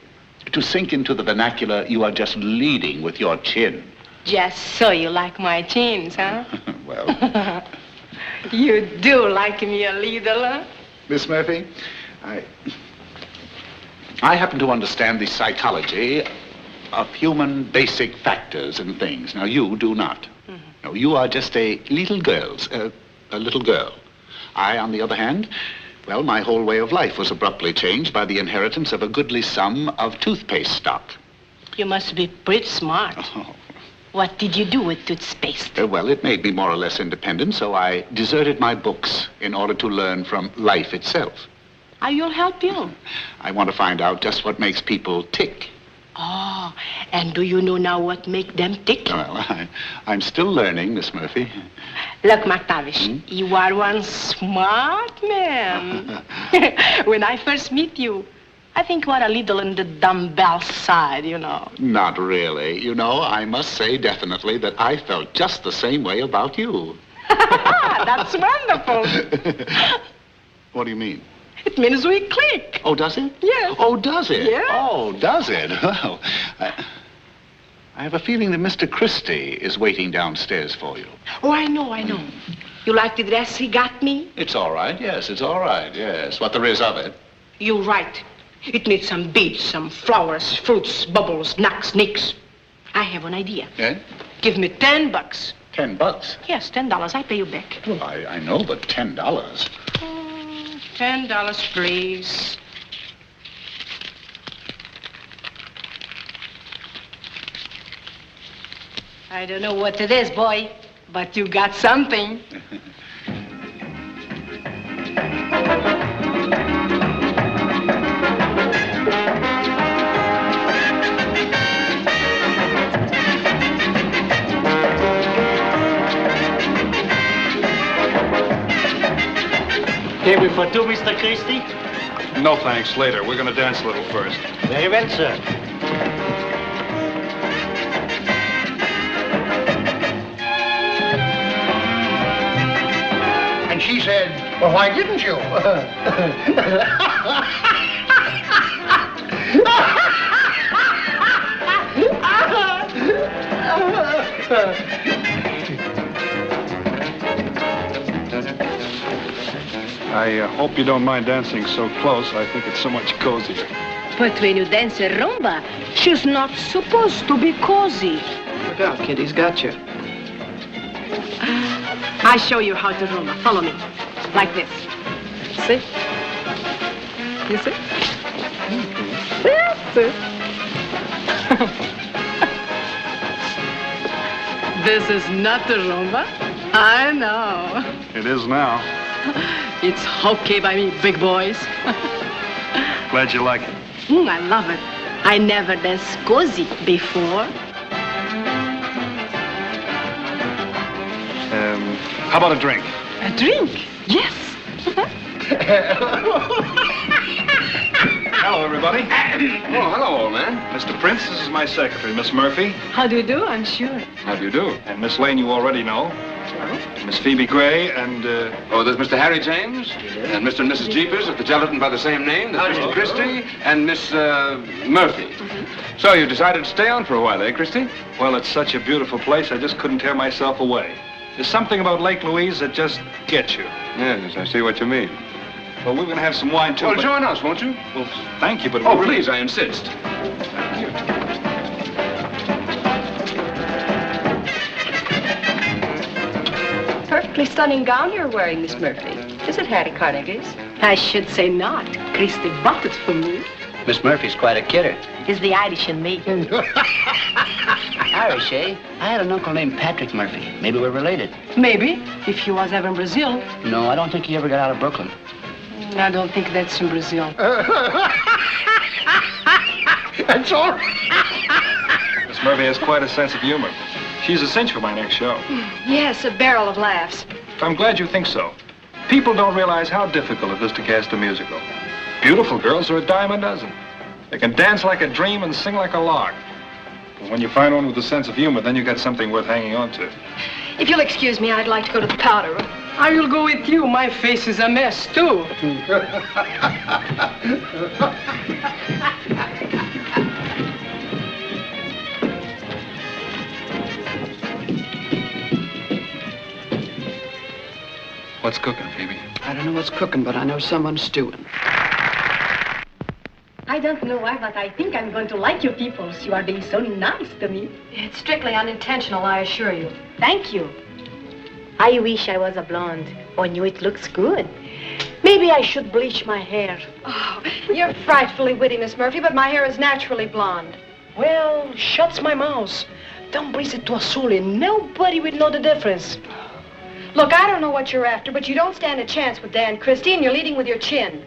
to sink into the vernacular, you are just leading with your chin. Just so you like my chins, huh? Well. You do like me a little, huh? Miss Murphy, I happen to understand the psychology of human basic factors and things. Now, you do not. No, you are just a little girl. I, on the other hand, well, my whole way of life was abruptly changed by the inheritance of a goodly sum of toothpaste stock. You must be pretty smart. Oh. What did you do with toothpaste? Well, it made me more or less independent, so I deserted my books in order to learn from life itself. You'll help you. I want to find out just what makes people tick. Oh, and do you know now what make them tick? Well, I'm still learning, Miss Murphy. Look, McTavish, you are one smart man. When I first meet you, I think you are a little on the dumbbell side, you know. Not really. You know, I must say definitely that I felt just the same way about you. That's wonderful. What do you mean? It means we click. Oh, does it? Yes. Oh, does it? Yeah. Oh, does it? Well, I have a feeling that Mr. Christie is waiting downstairs for you. Oh, I know. You like the dress he got me? It's all right, yes, it's all right, yes. What there is of it. You're right. It needs some beads, some flowers, fruits, bubbles, nuts, nicks. I have an idea. Yeah? Give me $10. $10? Yes, $10. I pay you back. Well, I know, but $10. $10, please. I don't know what it is, boy, but you got something. Table for two, Mr. Christie? No, thanks. Later. We're going to dance a little first. Very well, sir. And she said, well, why didn't you? I hope you don't mind dancing so close. I think it's so much cozier. But when you dance a rumba, she's not supposed to be cozy. Look out, kid, he's got you. I show you how to rumba. Follow me. Like this. See? You see? That's it. This is not the rumba. I know. It is now. It's okay by me, big boys. Glad you like it. I love it. I never danced cozy before. How about a drink? A drink? Yes. Hello, everybody. Oh, hello, old man. Mr. Prince, this is my secretary, Miss Murphy. How do you do? I'm sure. How do you do? And Miss Lane, you already know. Miss Phoebe Gray and, Oh, there's Mr. Harry James, and Mr. and Mrs. Jeepers at the gelatin by the same name. There's Mr. Christie, and Miss, Murphy. So you decided to stay on for a while, eh, Christie? Well, it's such a beautiful place, I just couldn't tear myself away. There's something about Lake Louise that just gets you. Yes, I see what you mean. Well, we're going to have some wine, too. Well, but... join us, won't you? Well, thank you, but... Oh, please, I insist. Thank you. Perfectly stunning gown you're wearing, Miss Murphy. Is it Hattie Carnegie's? I should say not. Christy bought it for me. Miss Murphy's quite a kidder. It's the Irish in me. Irish, eh? I had an uncle named Patrick Murphy. Maybe we're related. Maybe, if he was ever in Brazil. No, I don't think he ever got out of Brooklyn. I don't think that's in Brazil. That's all. Miss Murphy has quite a sense of humor. She's a cinch for my next show. Yes, a barrel of laughs. I'm glad you think so. People don't realize how difficult it is to cast a musical. Beautiful girls are a dime a dozen. They can dance like a dream and sing like a lark. But when you find one with a sense of humor, then you got something worth hanging on to. If you'll excuse me, I'd like to go to the powder room. I will go with you. My face is a mess, too. What's cooking, Phoebe? I don't know what's cooking, but I know someone's stewing. I don't know why, but I think I'm going to like you people. You are being so nice to me. It's strictly unintentional, I assure you. Thank you. I wish I was a blonde. On you it looks good. Maybe I should bleach my hair. Oh, you're frightfully witty, Miss Murphy, but my hair is naturally blonde. Well, shuts my mouth. Don't bleach it to a Sully. Nobody would know the difference. Look, I don't know what you're after, but you don't stand a chance with Dan Christie, and you're leading with your chin.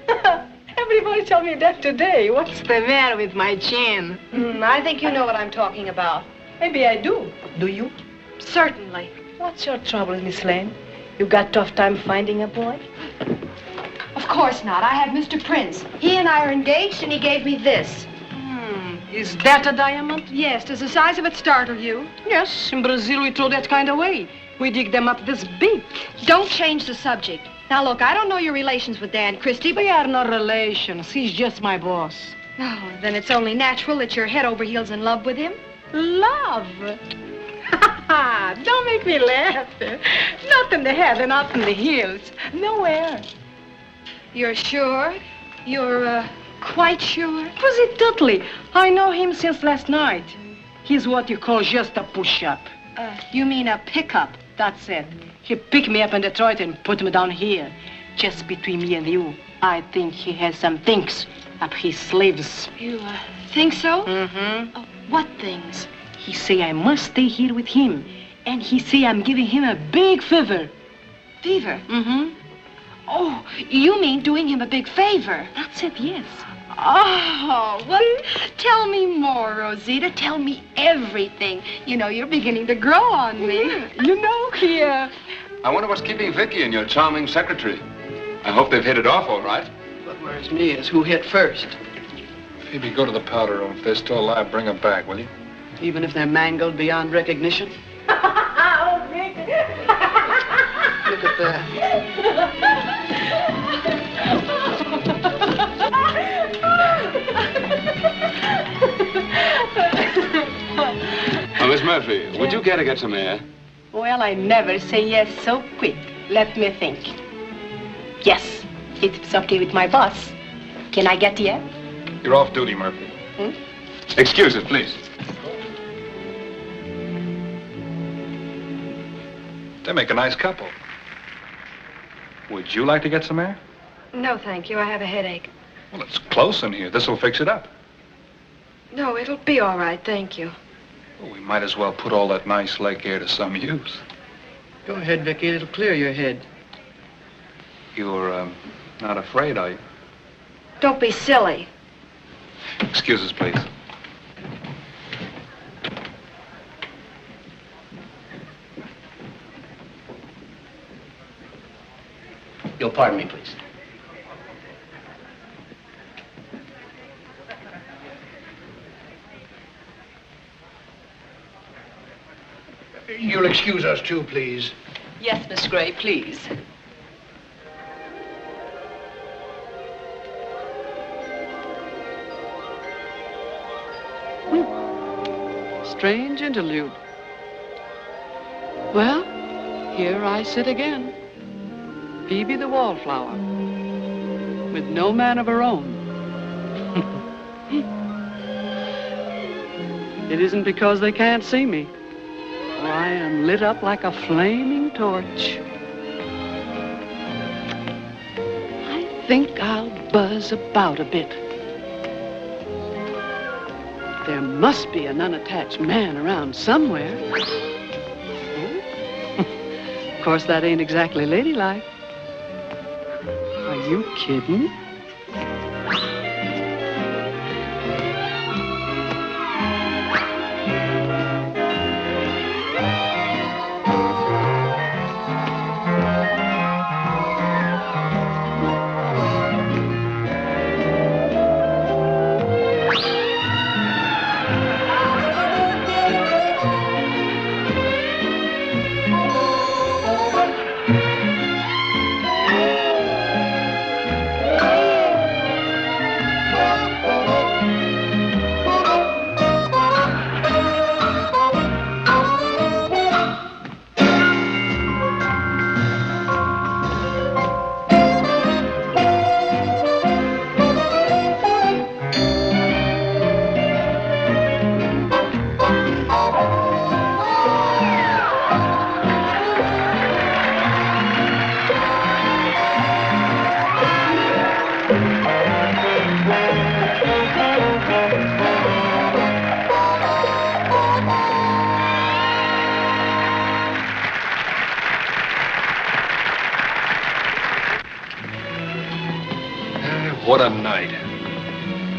Everybody told me that today. What's the matter with my chin? I think you know what I'm talking about. Maybe I do. Do you? Certainly. What's your trouble, Miss Lane? You got tough time finding a boy? Of course not. I have Mr. Prince. He and I are engaged, and he gave me this. Is that a diamond? Yes. Does the size of it startle you? Yes, in Brazil we throw that kind away. We dig them up this big. Don't change the subject. Now, look, I don't know your relations with Dan Christie, but... We are no relations. He's just my boss. Oh, then it's only natural that you're head over heels in love with him. Love? Don't make me laugh. Not in the head and not in the heels. Nowhere. You're sure? You're, quite sure? Positively. I know him since last night. He's what you call just a push-up. You mean a pickup? That's it. He picked me up in Detroit and put me down here. Just between me and you, I think he has some things up his sleeves. You, think so? Mm-hmm. Oh, what things? He say I must stay here with him. And he say I'm giving him a big favor. Fever? Mm-hmm. Oh, you mean doing him a big favor? That's it, yes. Oh, well, tell me more, Rosita. Tell me everything. You know, you're beginning to grow on me. You know, he, I wonder what's keeping Vicky and your charming secretary. I hope they've hit it off all right. What worries me is who hit first. Phoebe, go to the powder room. If they're still alive, bring them back, will you? Even if they're mangled beyond recognition? Look at that. Oh, Miss Murphy, would you care to get some air? Well, I never say yes so quick. Let me think. Yes, it's okay with my boss. Can I get here? You're off duty, Murphy. Excuse us, please. They make a nice couple. Would you like to get some air? No, thank you. I have a headache. Well, it's close in here. This'll fix it up. No, it'll be all right, thank you. Well, we might as well put all that nice lake air to some use. Go ahead, Vicky. It'll clear your head. You're, not afraid, are you? Don't be silly. Excuse us, please. You'll pardon me, please. You'll excuse us, too, please. Yes, Miss Gray, please. Strange interlude. Well, here I sit again. Phoebe the wallflower, with no man of her own. It isn't because they can't see me. For I am lit up like a flaming torch. I think I'll buzz about a bit. There must be an unattached man around somewhere. Of course, that ain't exactly ladylike. Are you kidding? What a night.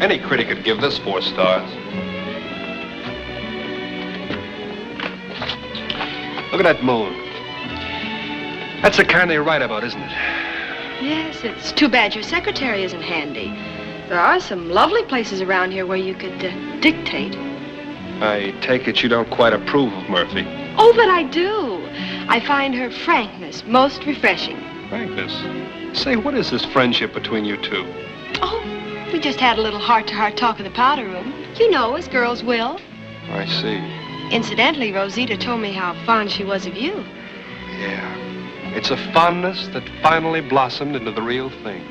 Any critic could give this 4 stars. Look at that moon. That's the kind they write about, isn't it? Yes, it's too bad your secretary isn't handy. There are some lovely places around here where you could dictate. I take it you don't quite approve of Murphy. Oh, but I do. I find her frankness most refreshing. Frankness? Say, what is this friendship between you two? Oh, we just had a little heart-to-heart talk in the powder room. You know, as girls will. I see. Incidentally, Rosita told me how fond she was of you. Yeah. It's a fondness that finally blossomed into the real thing.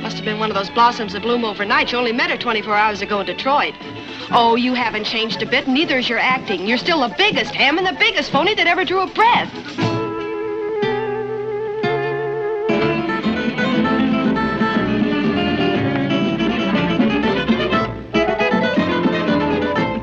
Must have been one of those blossoms that bloom overnight. You only met her 24 hours ago in Detroit. Oh, you haven't changed a bit, neither is your acting. You're still the biggest ham and the biggest phony that ever drew a breath.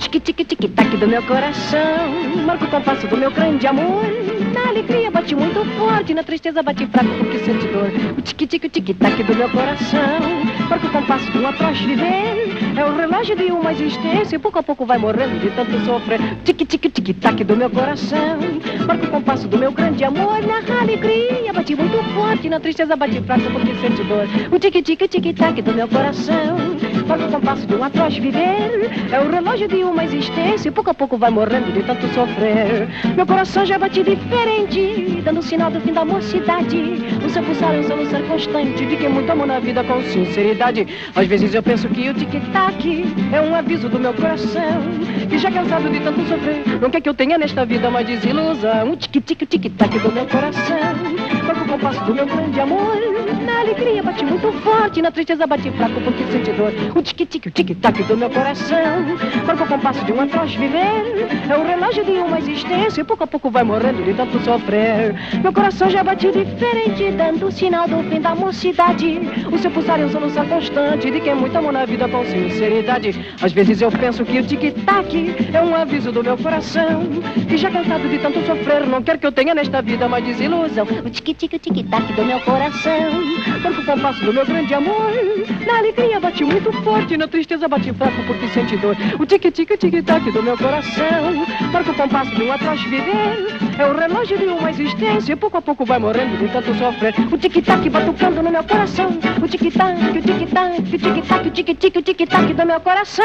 Tic-tic-tic-tac do meu coração, marca o compasso do meu grande amor. Na alegria bate muito forte, na tristeza bate fraco porque sente dor. O tic-tic-tic-tac do meu coração, marca o compasso de um atroz viver. É o relógio de uma existência, pouco a pouco vai morrendo de tanto sofrer. Tic-tic-tic-tac do meu coração, marca o compasso do meu grande amor. Na alegria bate muito forte, na tristeza bate fraco porque sente dor. O tic-tic-tic-tac do meu coração, marca o compasso de um atroz viver. É o relógio de uma existência, pouco a pouco vai morrendo de tanto sofrer. Meu coração já bate diferente, dando sinal do fim da mocidade. O seu pulsar é um soluçar constante de quem muito amou na vida com sinceridade. Às vezes eu penso que o tic-tac é um aviso do meu coração, que já cansado de tanto sofrer, não quer que eu tenha nesta vida mais desilusão. O tic-tic-tic-tac do meu coração, marca o compasso do meu grande amor. Na alegria bate muito forte, na tristeza bate fraco porque sente dor. O tic-tic-tic-tac do meu coração, marca o compasso de um atroz viver. É o relógio de uma existência, pouco a pouco vai morrendo de tanto sofrer. Meu coração já bate diferente, dando sinal do fim da mocidade. O seu pulsar é um soluçar constante de quem muito amou na vida com sinceridade. Às vezes eu penso que o tic-tac é um aviso do meu coração, que já cansado de tanto sofrer, não quer que eu tenha nesta vida mais desilusão. O tic-tic-tic-tac do meu coração, marca o compasso do meu grande amor. Na alegria bate muito forte, na tristeza bate fraco porque sente dor. O tic-tic-tic-tac do meu coração, marca o compasso de um atroz viver. É o relógio de uma existência, pouco a pouco vai morrendo de tanto sofrer. O tic-tac batucando no meu coração. O tic-tac, o tic-tac, o tic-tac, o tic-tic, o tic-tac do meu coração.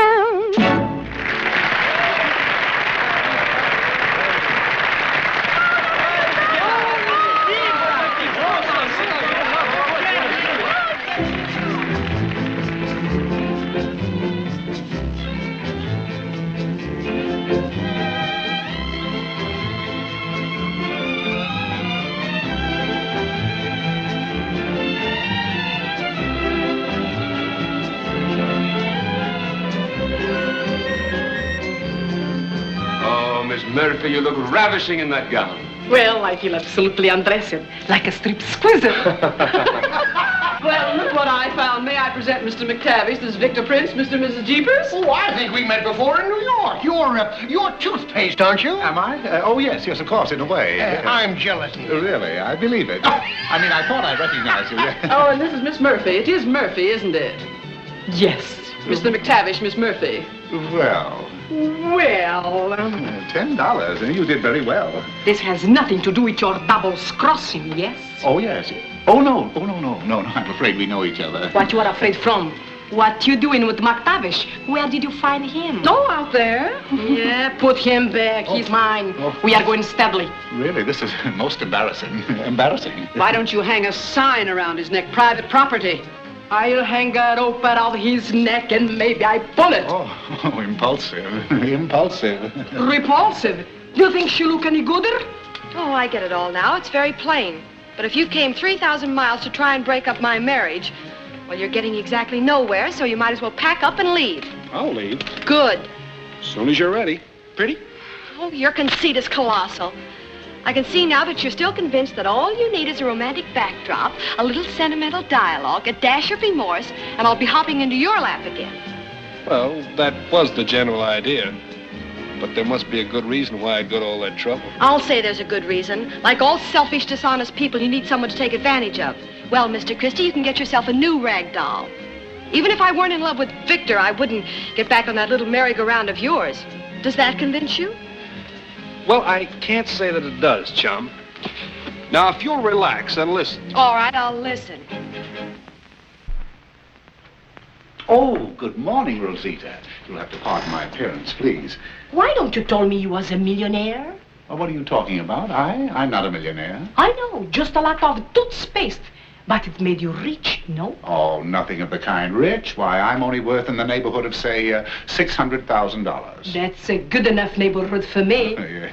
Murphy, you look ravishing in that gown. Well, I feel absolutely undressed, like a strip squeezer. Well, look what what I found. May I present Mr. McTavish? This is Victor Prince, Mr. and Mrs. Jeepers. Oh, I think we met before in New York. You're toothpaste, aren't you? Am I? Oh, yes, of course, in a way. I'm gelatin. Really? I believe it. I mean, I thought I recognized you. Oh, and this is Miss Murphy. It is Murphy, isn't it? Yes. Mr. McTavish, Miss Murphy. Well, $10, and you did very well. This has nothing to do with your doubles crossing, yes? Oh, yes. Oh, no, I'm afraid we know each other. What you are afraid from? What you doing with McTavish? Where did you find him? Oh, out there. Yeah, put him back. He's mine. We are going steadily. Really, this is most embarrassing. Why don't you hang a sign around his neck, private property? I'll hang a rope around his neck and maybe I pull it. Oh, impulsive. Repulsive. Do you think she'll look any gooder? Oh, I get it all now. It's very plain. But if you came 3,000 miles to try and break up my marriage, well, you're getting exactly nowhere, so you might as well pack up and leave. I'll leave. Good. As soon as you're ready. Pretty? Oh, your conceit is colossal. I can see now that you're still convinced that all you need is a romantic backdrop, a little sentimental dialogue, a dash of remorse, and I'll be hopping into your lap again. Well, that was the general idea. But there must be a good reason why I'd go to all that trouble. I'll say there's a good reason. Like all selfish, dishonest people, you need someone to take advantage of. Well, Mr. Christie, you can get yourself a new rag doll. Even if I weren't in love with Victor, I wouldn't get back on that little merry-go-round of yours. Does that convince you? Well, I can't say that it does, chum. Now, if you'll relax and listen. All right, I'll listen. Oh, good morning, Rosita. You'll have to pardon my appearance, please. Why don't you tell me you was a millionaire? Well, what are you talking about? I'm not a millionaire. I know, just a lot of toothpaste. But it made you rich, no? Oh, nothing of the kind. Rich? Why, I'm only worth in the neighborhood of, say, $600,000. That's a good enough neighborhood for me. Yes.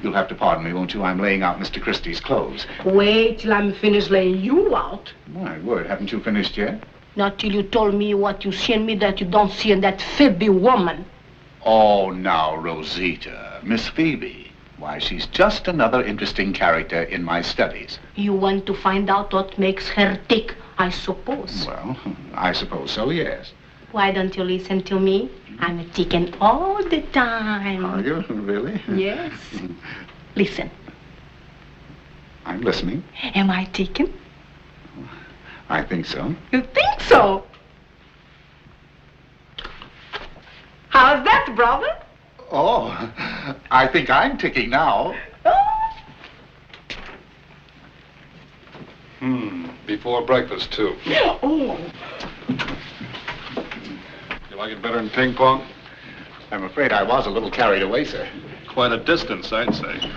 You'll have to pardon me, won't you? I'm laying out Mr. Christie's clothes. Wait till I'm finished laying you out. My word, haven't you finished yet? Not till you told me what you see in me that you don't see in that Phoebe woman. Oh, now, Rosita. Miss Phoebe. Why, she's just another interesting character in my studies. You want to find out what makes her tick, I suppose. Well, I suppose so, yes. Why don't you listen to me? I'm ticking all the time. Are you? Really? Yes. Listen. I'm listening. Am I ticking? I think so. You think so? How's that, brother? Oh, I think I'm ticking now. Before breakfast, too. Oh. You like it better in ping pong? I'm afraid I was a little carried away, sir. Quite a distance, I'd say.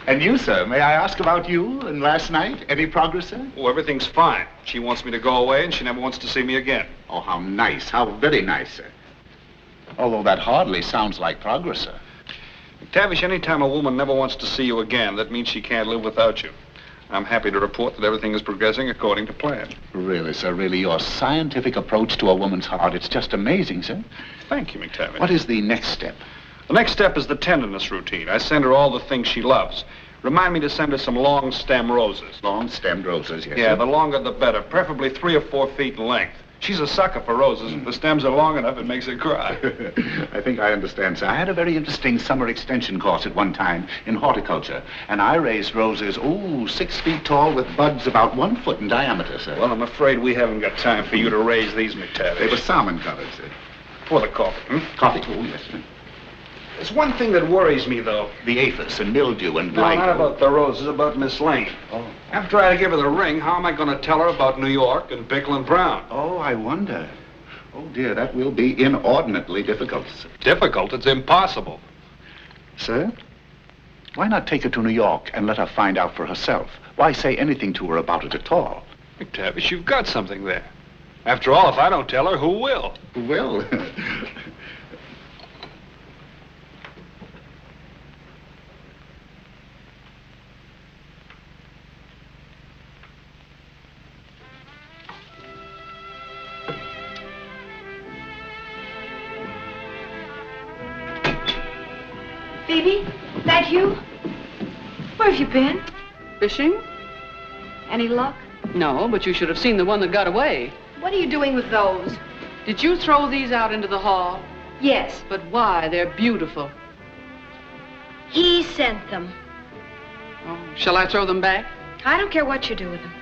And you, sir, may I ask about you and last night? Any progress, sir? Oh, everything's fine. She wants me to go away, and she never wants to see me again. Oh, how nice. How very nice, sir. Although that hardly sounds like progress, sir. McTavish, anytime a woman never wants to see you again, that means she can't live without you. I'm happy to report that everything is progressing according to plan. Really, sir, really, your scientific approach to a woman's heart, it's just amazing, sir. Thank you, McTavish. What is the next step? The next step is the tenderness routine. I send her all the things she loves. Remind me to send her some long-stem roses. Long-stemmed roses, yes, Yeah, sir. the longer the better, preferably 3 or 4 feet in length. She's a sucker for roses. If the stems are long enough, it makes her cry. I think I understand, sir. I had a very interesting summer extension course at one time in horticulture, and I raised roses, 6 feet tall with buds about 1 foot in diameter, sir. Well, I'm afraid we haven't got time for you to raise these, McTavish. They were salmon-colored, sir. For the coffee, Coffee, oh, yes, sir. There's one thing that worries me, though. The aphis and mildew and No, blight. not about the roses, about Miss Lane. Oh. After I give her the ring, how am I going to tell her about New York and Pickle and Brown? Oh, I wonder. Oh, dear, that will be inordinately difficult, sir. Difficult? It's impossible. Sir? Why not take her to New York and let her find out for herself? Why say anything to her about it at all? McTavish, you've got something there. After all, if I don't tell her, who will? Who will? Phoebe, that you? Where have you been? Fishing? Any luck? No, but you should have seen the one that got away. What are you doing with those? Did you throw these out into the hall? Yes. But why? They're beautiful. He sent them. Oh, shall I throw them back? I don't care what you do with them.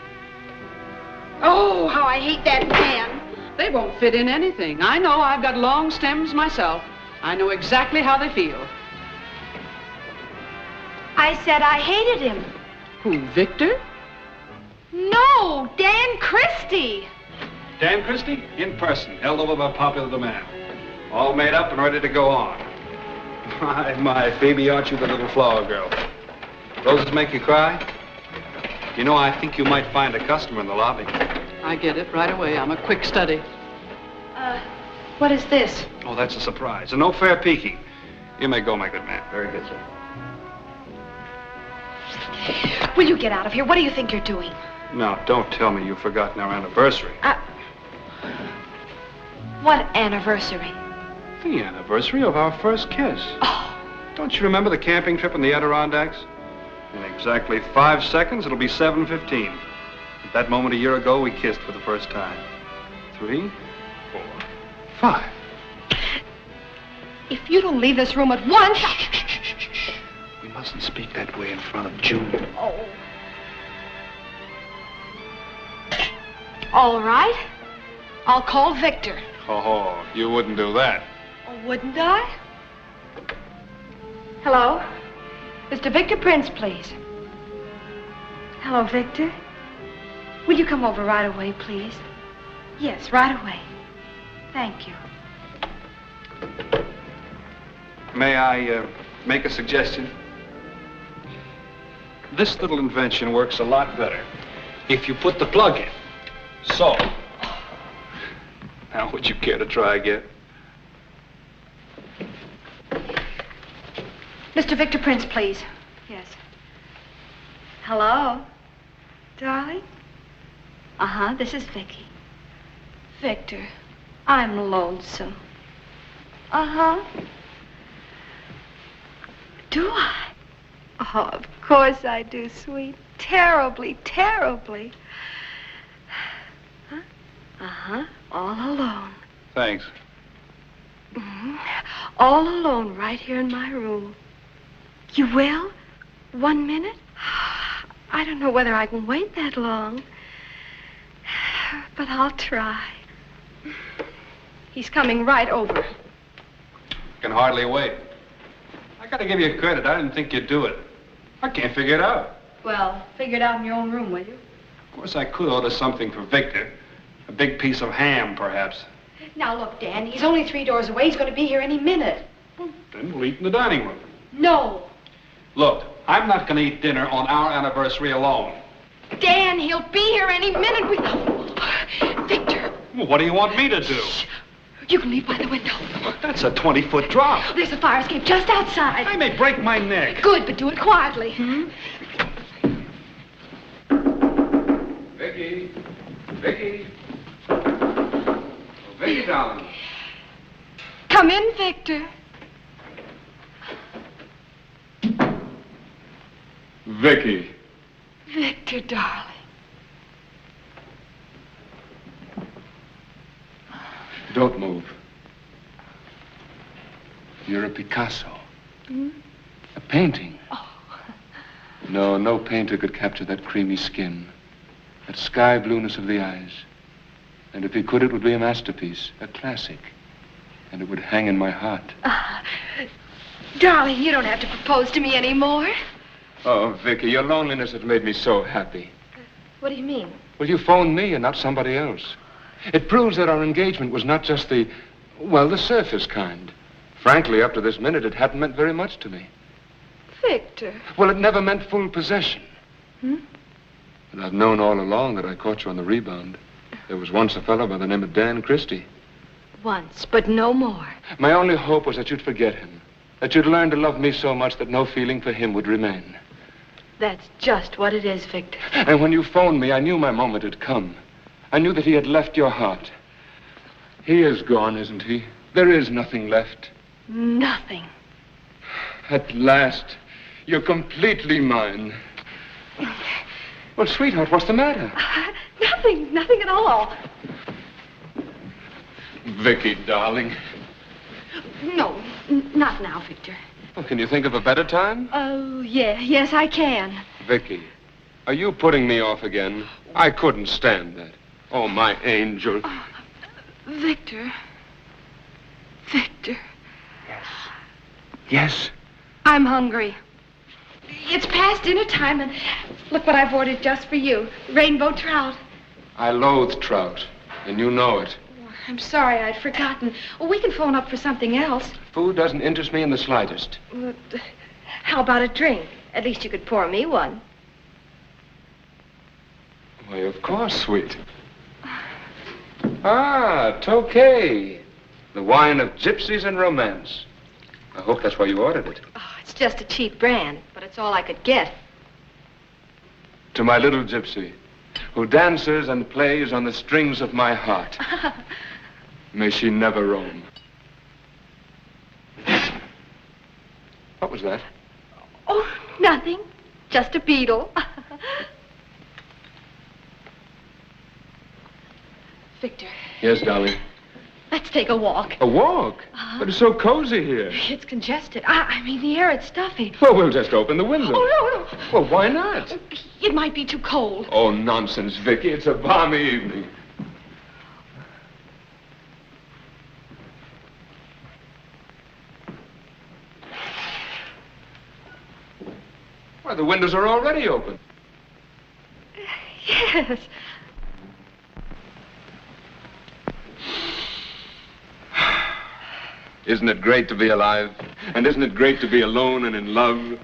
Oh, how I hate that man. They won't fit in anything. I know. I've got long stems myself. I know exactly how they feel. I said I hated him. Who, Victor? No, Dan Christie. Dan Christie? In person, held over by popular demand. All made up and ready to go on. My, Phoebe, aren't you the little flower girl? Roses make you cry? You know, I think you might find a customer in the lobby. I get it right away. I'm a quick study. What is this? Oh, that's a surprise. And no fair peeking. You may go, my good man. Very good, sir. Will you get out of here? What do you think you're doing? Now, don't tell me you've forgotten our anniversary. What anniversary? The anniversary of our first kiss. Oh. Don't you remember the camping trip in the Adirondacks? In exactly 5 seconds, it'll be 7:15. At that moment a year ago, we kissed for the first time. 3, 4, 5. If you don't leave this room at once... Shh. We mustn't speak that way in front of June. Oh. All right. I'll call Victor. Oh, you wouldn't do that. Oh, wouldn't I? Hello? Mr. Victor Prince, please. Hello, Victor. Will you come over right away, please? Yes, right away. Thank you. May I make a suggestion? This little invention works a lot better if you put the plug in. So. Now, would you care to try again? Mr. Victor Prince, please. Yes. Hello? Darling? Uh-huh, this is Vicky. Victor, I'm lonesome. Uh-huh. Do I? Oh, of course I do, sweet. Terribly, terribly. Huh? Uh-huh, all alone. Thanks. Mm-hmm. All alone right here in my room. You will? 1 minute? I don't know whether I can wait that long. But I'll try. He's coming right over. Can hardly wait. I gotta give you credit. I didn't think you'd do it. I can't figure it out. Well, figure it out in your own room, will you? Of course, I could order something for Victor. A big piece of ham, perhaps. Now, look, Dan, he's only 3 doors away. He's going to be here any minute. Then we'll eat in the dining room. No. Look, I'm not gonna eat dinner on our anniversary alone. Dan, he'll be here any minute. Victor. Well, what do you want me to do? Shh. You can leave by the window. That's a 20-foot drop. There's a fire escape just outside. I may break my neck. Good, but do it quietly. Vicky. Vicky. Oh, Vicky, darling. Come in, Victor. Vicky. Victor, darling. Don't move. You're a Picasso. Hmm? A painting. Oh. No painter could capture that creamy skin, that sky blueness of the eyes. And if he could, it would be a masterpiece, a classic. And it would hang in my heart. Darling, you don't have to propose to me anymore. Oh, Vicky, your loneliness has made me so happy. What do you mean? Well, you phoned me and not somebody else. It proves that our engagement was not just the surface kind. Frankly, up to this minute, it hadn't meant very much to me. Victor. Well, it never meant full possession. Hmm? But I've known all along that I caught you on the rebound. There was once a fellow by the name of Dan Christie. Once, but no more. My only hope was that you'd forget him. That you'd learn to love me so much that no feeling for him would remain. That's just what it is, Victor. And when you phoned me, I knew my moment had come. I knew that he had left your heart. He is gone, isn't he? There is nothing left. Nothing. At last, you're completely mine. Well, sweetheart, what's the matter? Nothing at all. Vicky, darling. No, not now, Victor. Well, can you think of a better time? Oh, yeah. Yes, I can. Vicky, are you putting me off again? I couldn't stand that. Oh, my angel. Victor. Victor. Yes. I'm hungry. It's past dinner time, and look what I've ordered just for you. Rainbow trout. I loathe trout, and you know it. I'm sorry, I'd forgotten. Well, we can phone up for something else. Food doesn't interest me in the slightest. How about a drink? At least you could pour me one. Why, of course, sweet. Ah, Tokay. The wine of gypsies and romance. I hope that's why you ordered it. Oh, it's just a cheap brand, but it's all I could get. To my little gypsy, who dances and plays on the strings of my heart. May she never roam. What was that? Oh, nothing. Just a beetle. Victor. Yes, darling. Let's take a walk. A walk? But it's so cozy here. It's congested. I mean, the air, it's stuffy. Well, we'll just open the window. Oh, no. Well, why not? It might be too cold. Oh, nonsense, Vicky. It's a balmy evening. Why, the windows are already open. Yes. Isn't it great to be alive? And isn't it great to be alone and in love?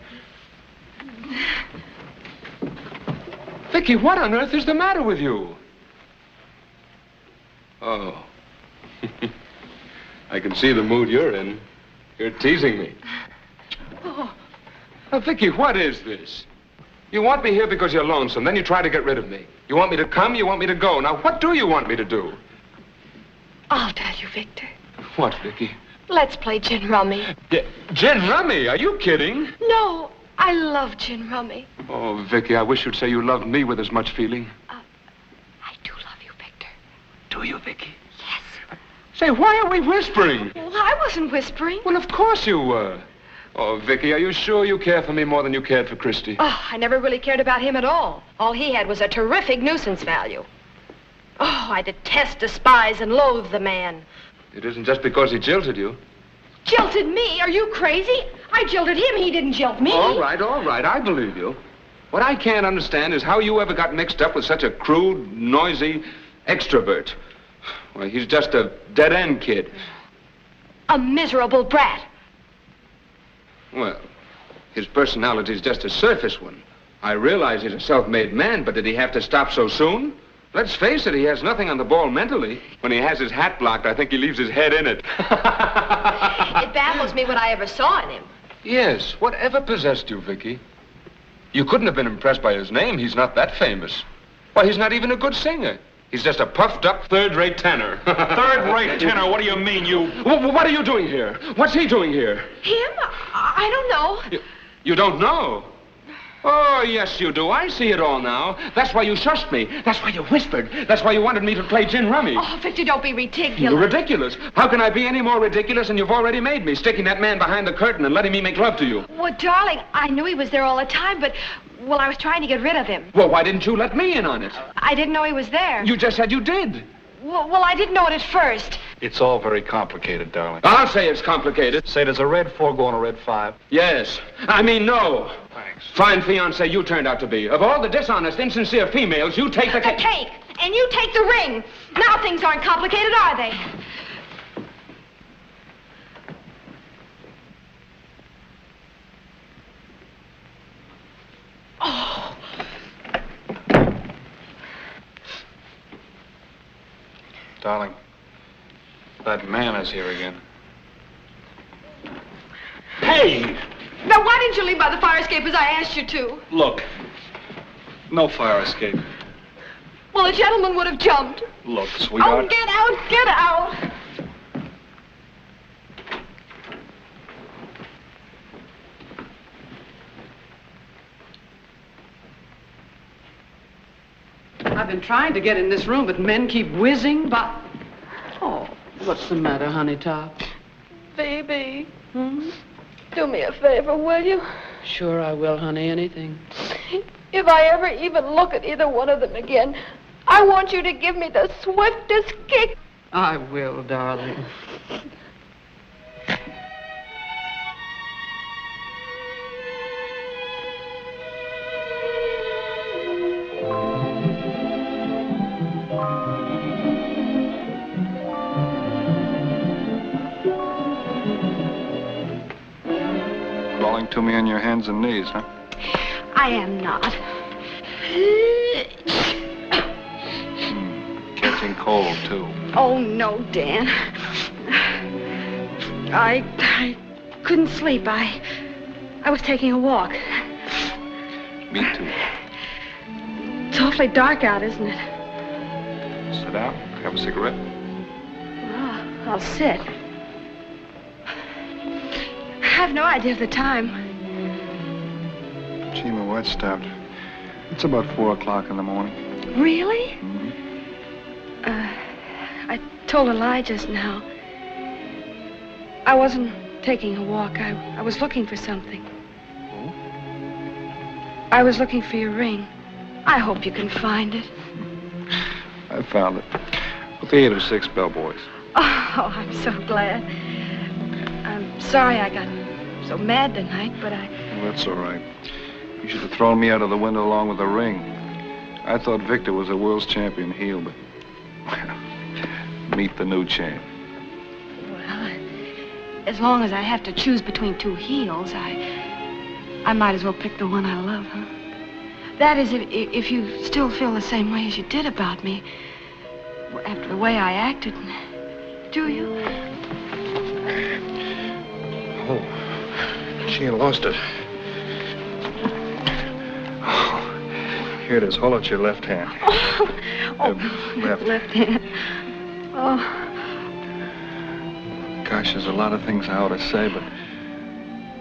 Vicky, what on earth is the matter with you? Oh. I can see the mood you're in. You're teasing me. Oh. Now, Vicky, what is this? You want me here because you're lonesome, then you try to get rid of me. You want me to come, you want me to go. Now, what do you want me to do? I'll tell you, Victor. What, Vicky? Let's play gin rummy. Yeah, gin rummy? Are you kidding? No, I love gin rummy. Oh, Vicky, I wish you'd say you loved me with as much feeling. I do love you, Victor. Do you, Vicky? Yes. Say, why are we whispering? Well, I wasn't whispering. Well, of course you were. Oh, Vicky, are you sure you care for me more than you cared for Christy? Oh, I never really cared about him at all. All he had was a terrific nuisance value. Oh, I detest, despise, and loathe the man. It isn't just because he jilted you. Jilted me? Are you crazy? I jilted him. He didn't jilt me. All right. I believe you. What I can't understand is how you ever got mixed up with such a crude, noisy extrovert. Well, he's just a dead-end kid. A miserable brat. Well, his personality's just a surface one. I realize he's a self-made man, but did he have to stop so soon? Let's face it, he has nothing on the ball mentally. When he has his hat blocked, I think he leaves his head in it. It baffles me what I ever saw in him. Yes, whatever possessed you, Vicky? You couldn't have been impressed by his name. He's not that famous. Why, he's not even a good singer. He's just a puffed-up, third-rate tenor. Third-rate tenor? What do you mean, you... What are you doing here? What's he doing here? Him? I don't know. You don't know? Oh, yes, you do. I see it all now. That's why you shushed me. That's why you whispered. That's why you wanted me to play gin rummy. Oh, Victor, don't be ridiculous. You're ridiculous. How can I be any more ridiculous than you've already made me, sticking that man behind the curtain and letting me make love to you? Well, darling, I knew he was there all the time, but, well, I was trying to get rid of him. Well, why didn't you let me in on it? I didn't know he was there. You just said you did. Well, I didn't know it at first. It's all very complicated, darling. I'll say it's complicated. Say, does a red 4 go on a red 5? Yes. I mean, no. Thanks. Fine fiancé you turned out to be. Of all the dishonest, insincere females, you take the cake. The cake, and you take the ring. Now things aren't complicated, are they? Oh. Darling, that man is here again. Payne! Now, why didn't you leave by the fire escape as I asked you to? Look, no fire escape. Well, a gentleman would have jumped. Look, sweetheart. Oh, get out, get out. I've been trying to get in this room, but men keep whizzing by. Oh, what's the matter, honey top? Baby. Do me a favor, will you? Sure I will, honey. Anything. If I ever even look at either one of them again, I want you to give me the swiftest kick. I will, darling. Crawling to me on your hands and knees, huh? I am not. Catching cold, too. Oh, no, Dan. I couldn't sleep. I was taking a walk. Me too. It's awfully dark out, isn't it? Sit down. Have a cigarette. Oh, I'll sit. I have no idea of the time. Gee, my watch stopped. It's about 4 o'clock in the morning. Really? I told a lie just now. I wasn't taking a walk. I was looking for something. I was looking for your ring. I hope you can find it. I found it. With the 8 or 6 bellboys. Oh, I'm so glad. I'm sorry I got so mad tonight, but Well, that's all right. You should have thrown me out of the window along with the ring. I thought Victor was a world's champion heel, but... meet the new champ. Well, as long as I have to choose between two heels, I might as well pick the one I love, huh? That is, if you still feel the same way as you did about me after the way I acted. Do you? Oh, she ain't lost it. Oh, here it is. Hold out your left hand. Left hand. Oh. Gosh, there's a lot of things I ought to say, but...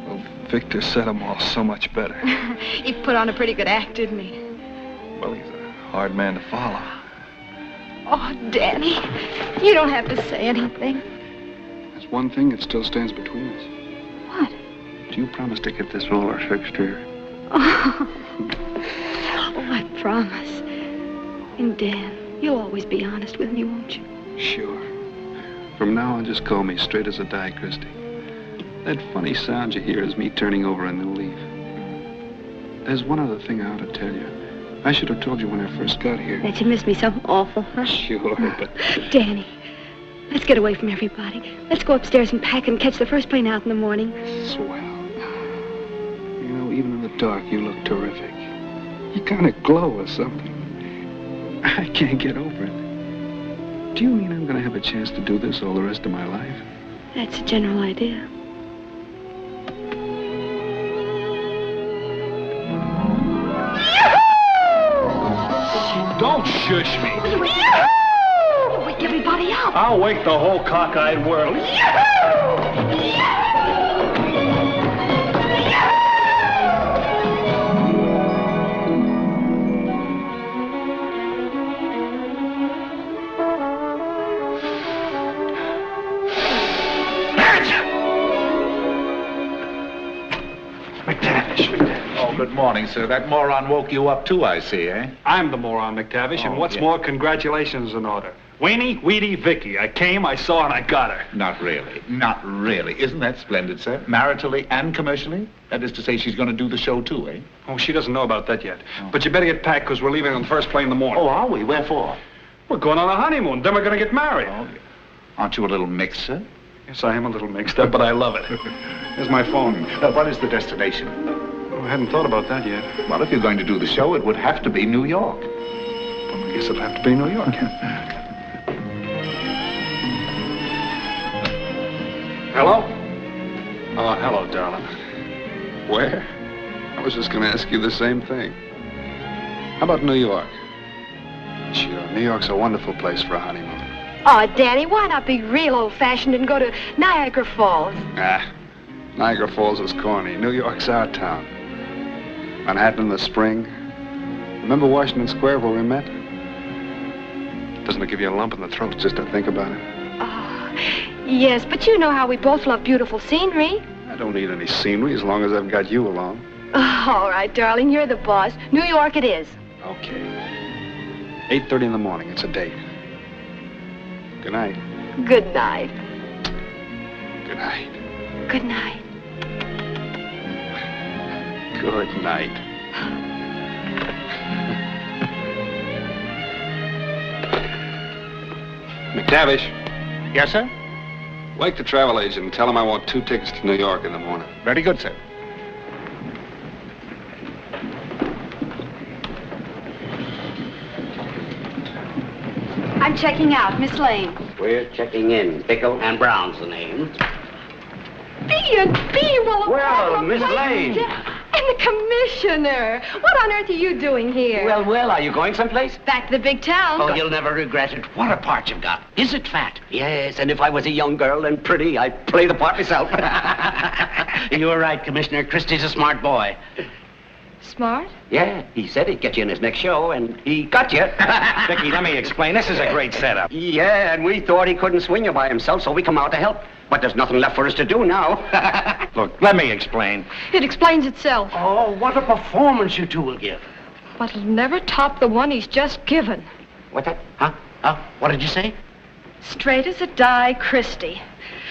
well, Victor said them all so much better. He put on a pretty good act, didn't he? Well, he's a hard man to follow. Oh, Danny, you don't have to say anything. There's one thing that still stands between us. What? Do you promise to get this roller fixed here? Oh, I promise. And Dan, you'll always be honest with me, won't you? Sure. From now on, just call me straight as a die, Christy. That funny sound you hear is me turning over a new leaf. There's one other thing I ought to tell you. I should have told you when I first got here. That you missed me so awful, huh? Sure, but... Danny, let's get away from everybody. Let's go upstairs and pack and catch the first plane out in the morning. Swell. You know, even in the dark, you look terrific. You kind of glow or something. I can't get over it. Do you mean I'm going to have a chance to do this all the rest of my life? That's the general idea. Don't shush me. Wake everybody up. I'll wake the whole cockeyed world. Oh, good morning, sir. That moron woke you up, too, I see, eh? I'm the moron, McTavish, and Oh, what's yeah. more, congratulations in order. Weenie, Weedy, Vicky. I came, I saw, and I got her. Not really. Not really. Isn't that splendid, sir? Maritally and commercially? That is to say, she's going to do the show, too, eh? Oh, she doesn't know about that yet. But you better get packed, because we're leaving on the first plane in the morning. Oh, are we? Where for? We're going on a honeymoon, then we're going to get married. Oh, aren't you a little mixed, sir? Yes, I am a little mixed up, but I love it. Here's my phone. What is the destination? Oh, I hadn't thought about that yet. Well, if you're going to do the show, it would have to be New York. Well, I guess it'll have to be New York. Hello? Oh, hello, darling. Where? I was just going to ask you the same thing. How about New York? Sure, New York's a wonderful place for a honeymoon. Oh, Danny, why not be real old-fashioned and go to Niagara Falls? Ah, Niagara Falls is corny. New York's our town. Manhattan in the spring. Remember Washington Square where we met? Doesn't it give you a lump in the throat just to think about it? Yes, but you know how we both love beautiful scenery. I don't need any scenery as long as I've got you along. All right, darling, you're the boss. New York it is. Okay. 8:30 in the morning. It's a date. Good night. Good night. Good night. Good night. Good night. McTavish. Yes, sir? Wake the travel agent and tell him I want 2 tickets to New York in the morning. Very good, sir. I'm checking out. Miss Lane. We're checking in. Pickle and Brown's the name. B&B, Well, Miss Lane. And the commissioner. What on earth are you doing here? Well, are you going someplace? Back to the big town. Oh, you'll never regret it. What a part you've got. Is it fat? Yes, and if I was a young girl and pretty, I'd play the part myself. You were right, Commissioner. Christie's a smart boy. Smart? Yeah, he said he'd get you in his next show, and he got you. Vicky, let me explain. This is a great setup. Yeah, and we thought he couldn't swing you by himself, so we come out to help. But there's nothing left for us to do now. Look, let me explain. It explains itself. Oh, what a performance you two will give. But it'll never top the one he's just given. What that? Huh? What did you say? Straight as a die, Christie.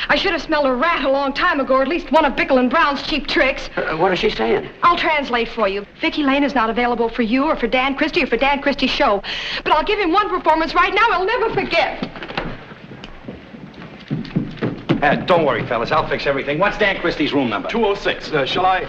I should have smelled a rat a long time ago, or at least one of Bickle and Brown's cheap tricks. What is she saying? I'll translate for you. Vicky Lane is not available for you or for Dan Christie or for Dan Christie's show. But I'll give him one performance right now he'll never forget. Don't worry, fellas. I'll fix everything. What's Dan Christie's room number? 206. Shall I?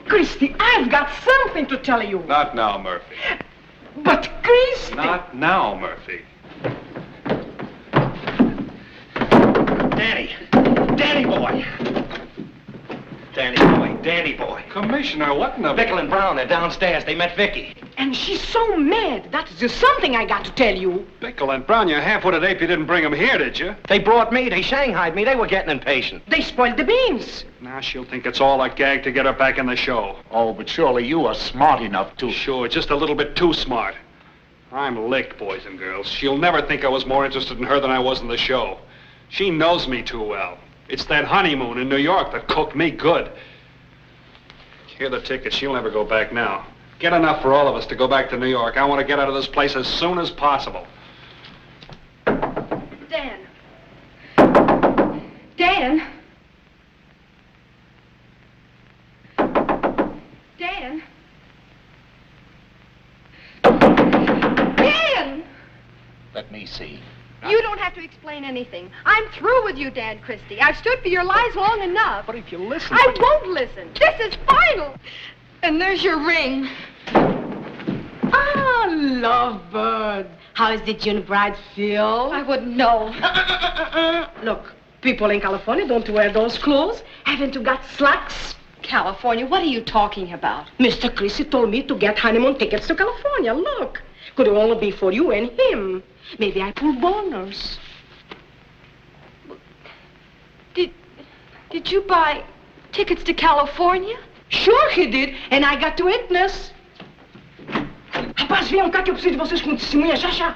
Christie, I've got something to tell you. Not now, Murphy. But Christie... Not now, Murphy. Danny boy. Danny boy. Commissioner, what in the... Bickle and Brown, they're downstairs. They met Vicky. And she's so mad. That is just something I got to tell you. Bickle and Brown, you half-witted ape, you didn't bring them here, did you? They brought me. They shanghaied me. They were getting impatient. They spoiled the beans. Now she'll think it's all a gag to get her back in the show. Oh, but surely you are smart enough to... Sure, just a little bit too smart. I'm licked, boys and girls. She'll never think I was more interested in her than I was in the show. She knows me too well. It's that honeymoon in New York that cooked me good. Here are the tickets. She'll never go back now. Get enough for all of us to go back to New York. I want to get out of this place as soon as possible. Dan. Dan. Dan. Dan! Let me see. You don't have to explain anything. I'm through with you, Dan Christie. I've stood for your lies long enough. But if you listen... I won't listen. This is final. And there's your ring. Ah, lovebird. How is the June bride feel? I wouldn't know. Look, people in California don't wear those clothes. Haven't you got slacks? California? What are you talking about? Mr. Christie told me to get honeymoon tickets to California. Look, could only be for you and him. Maybe I pull boners. Did you buy tickets to California? Sure he did, and I got to witness. Rapaz, venham cá que eu preciso de vocês como testemunha, já.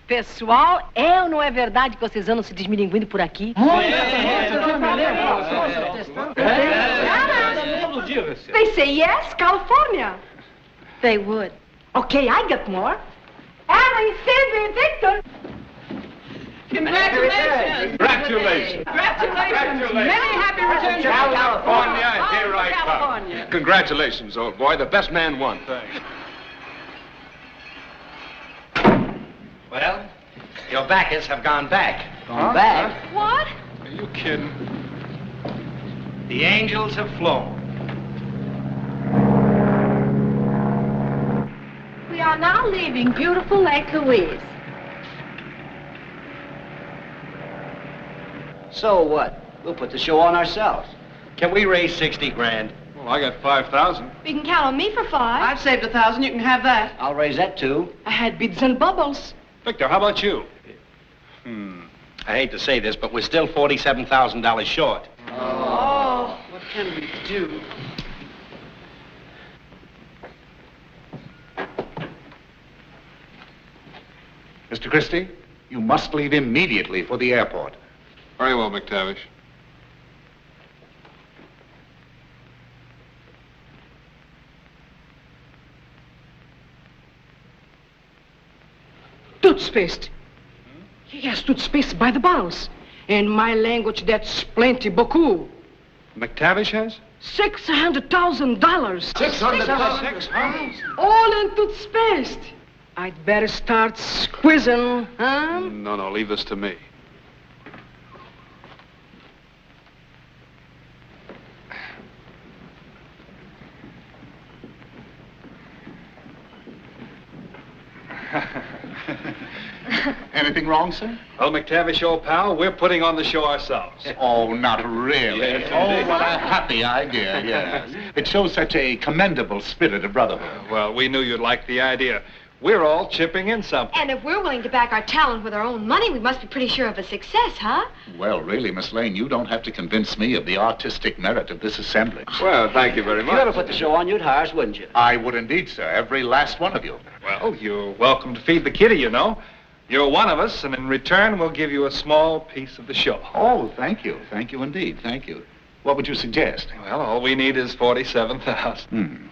Pessoal, é ou não é verdade que vocês andam se desmilinguindo por aqui? They say yes, California. They would. Okay, I got more. Harry, Cindy, Victor. Congratulations. Congratulations. Congratulations. Many happy returns to California, here I come. California. Congratulations, old boy. The best man won. Thanks. Well, your backers have gone back. Gone back? What? Are you kidding? The angels have flown. We are now leaving beautiful Lake Louise. So what? We'll put the show on ourselves. Can we raise 60 grand? Oh, Well, I got 5,000. You can count on me for 5. I've saved 1,000. You can have that. I'll raise that, too. I had beads and bubbles. Victor, how about you? I hate to say this, but we're still $47,000 short. Oh, what can we do? Mr. Christie, you must leave immediately for the airport. Very well, McTavish. Toothpaste. Yes, toothpaste by the bottles. In my language, that's plenty beaucoup. McTavish has? $600,000. 600,000? All in toothpaste. I'd better start squeezing, huh? No, leave this to me. Anything wrong, sir? Well, McTavish, old pal, we're putting on the show ourselves. Oh, not really. Yes, oh, indeed. what a happy idea, yes. It shows such a commendable spirit of brotherhood. Well, we knew you'd like the idea. We're all chipping in something. And if we're willing to back our talent with our own money, we must be pretty sure of a success, huh? Well, really, Miss Lane, you don't have to convince me of the artistic merit of this assembly. Well, thank you very If you ever put the show on, you'd hire us, wouldn't you? I would indeed, sir. Every last one of you. Well, you're welcome to feed the kitty, you know. You're one of us, and in return, we'll give you a small piece of the show. Oh, thank you. Thank you indeed. Thank you. What would you suggest? Well, all we need is 47,000.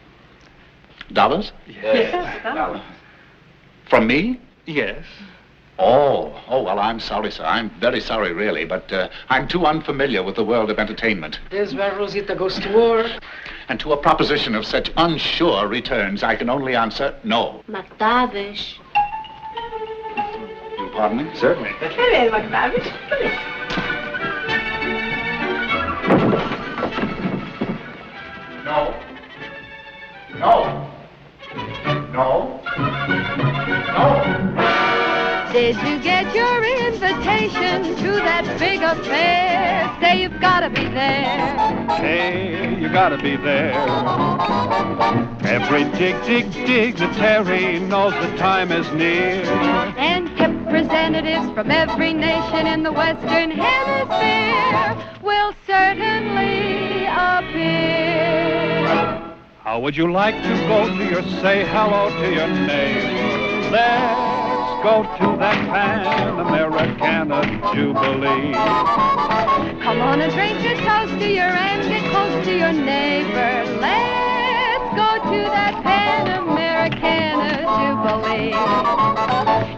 Dollars? Yes. Dollars. From me? Yes. Oh, well, I'm sorry, sir. I'm very sorry, really, but I'm too unfamiliar with the world of entertainment. Here's where Rosita goes to war. And to a proposition of such unsure returns, I can only answer no. McTavish. You pardon me? Certainly. Hello, McTavish. No. No. No. No. Did you get your invitation to that big affair? Say you've gotta be there. Hey, you gotta be there. Every dignitary knows the time is near. And representatives from every nation in the Western Hemisphere will certainly appear. How would you like to go to your say hello to your neighbor? Let's go to that Pan-Americana Jubilee. Come on and drink your toast to your and get close to your neighbor. Let's go to that Pan-Americana Jubilee.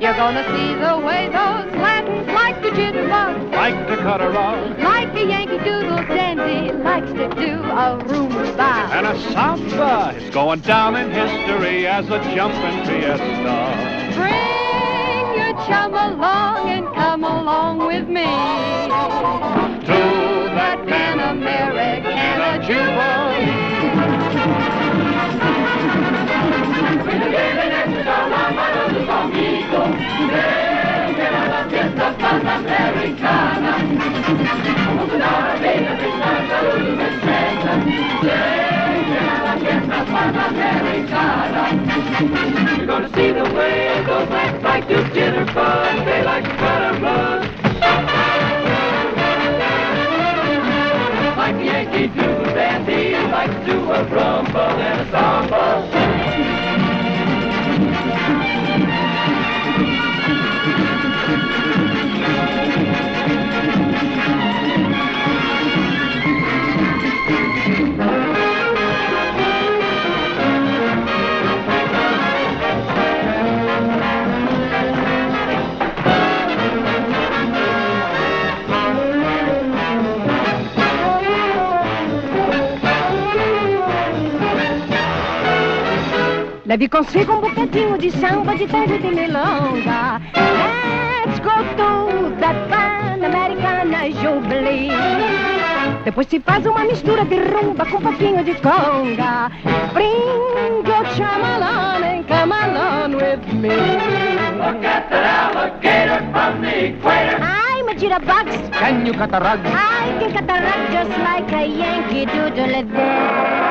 You're gonna see the way those Latins like to jitterbug, Like to cut a rug, like a Yankee Doodle dandy likes to do a rumba. and a samba is going down in history as a jumping fiesta. Bring your chum along and come along with me To that Pan-Americana Jubilee. You're gonna see the way those blacks like to jitterbug. They like to cut a rug. Like the Yankee Doodle dandy likes to do a rumba and a samba. Leve consigo um bocadinho de samba, de tarde de milonga. Let's go to that Pan-Americana Jubilee. Depois se faz uma mistura de rumba com um pouquinho de conga. Bring your chum along and come along with me. Look at that alligator from the equator. I'm a jitterbugs? Can you cut a rug? I can cut a rug just like a Yankee Doodle Dandy.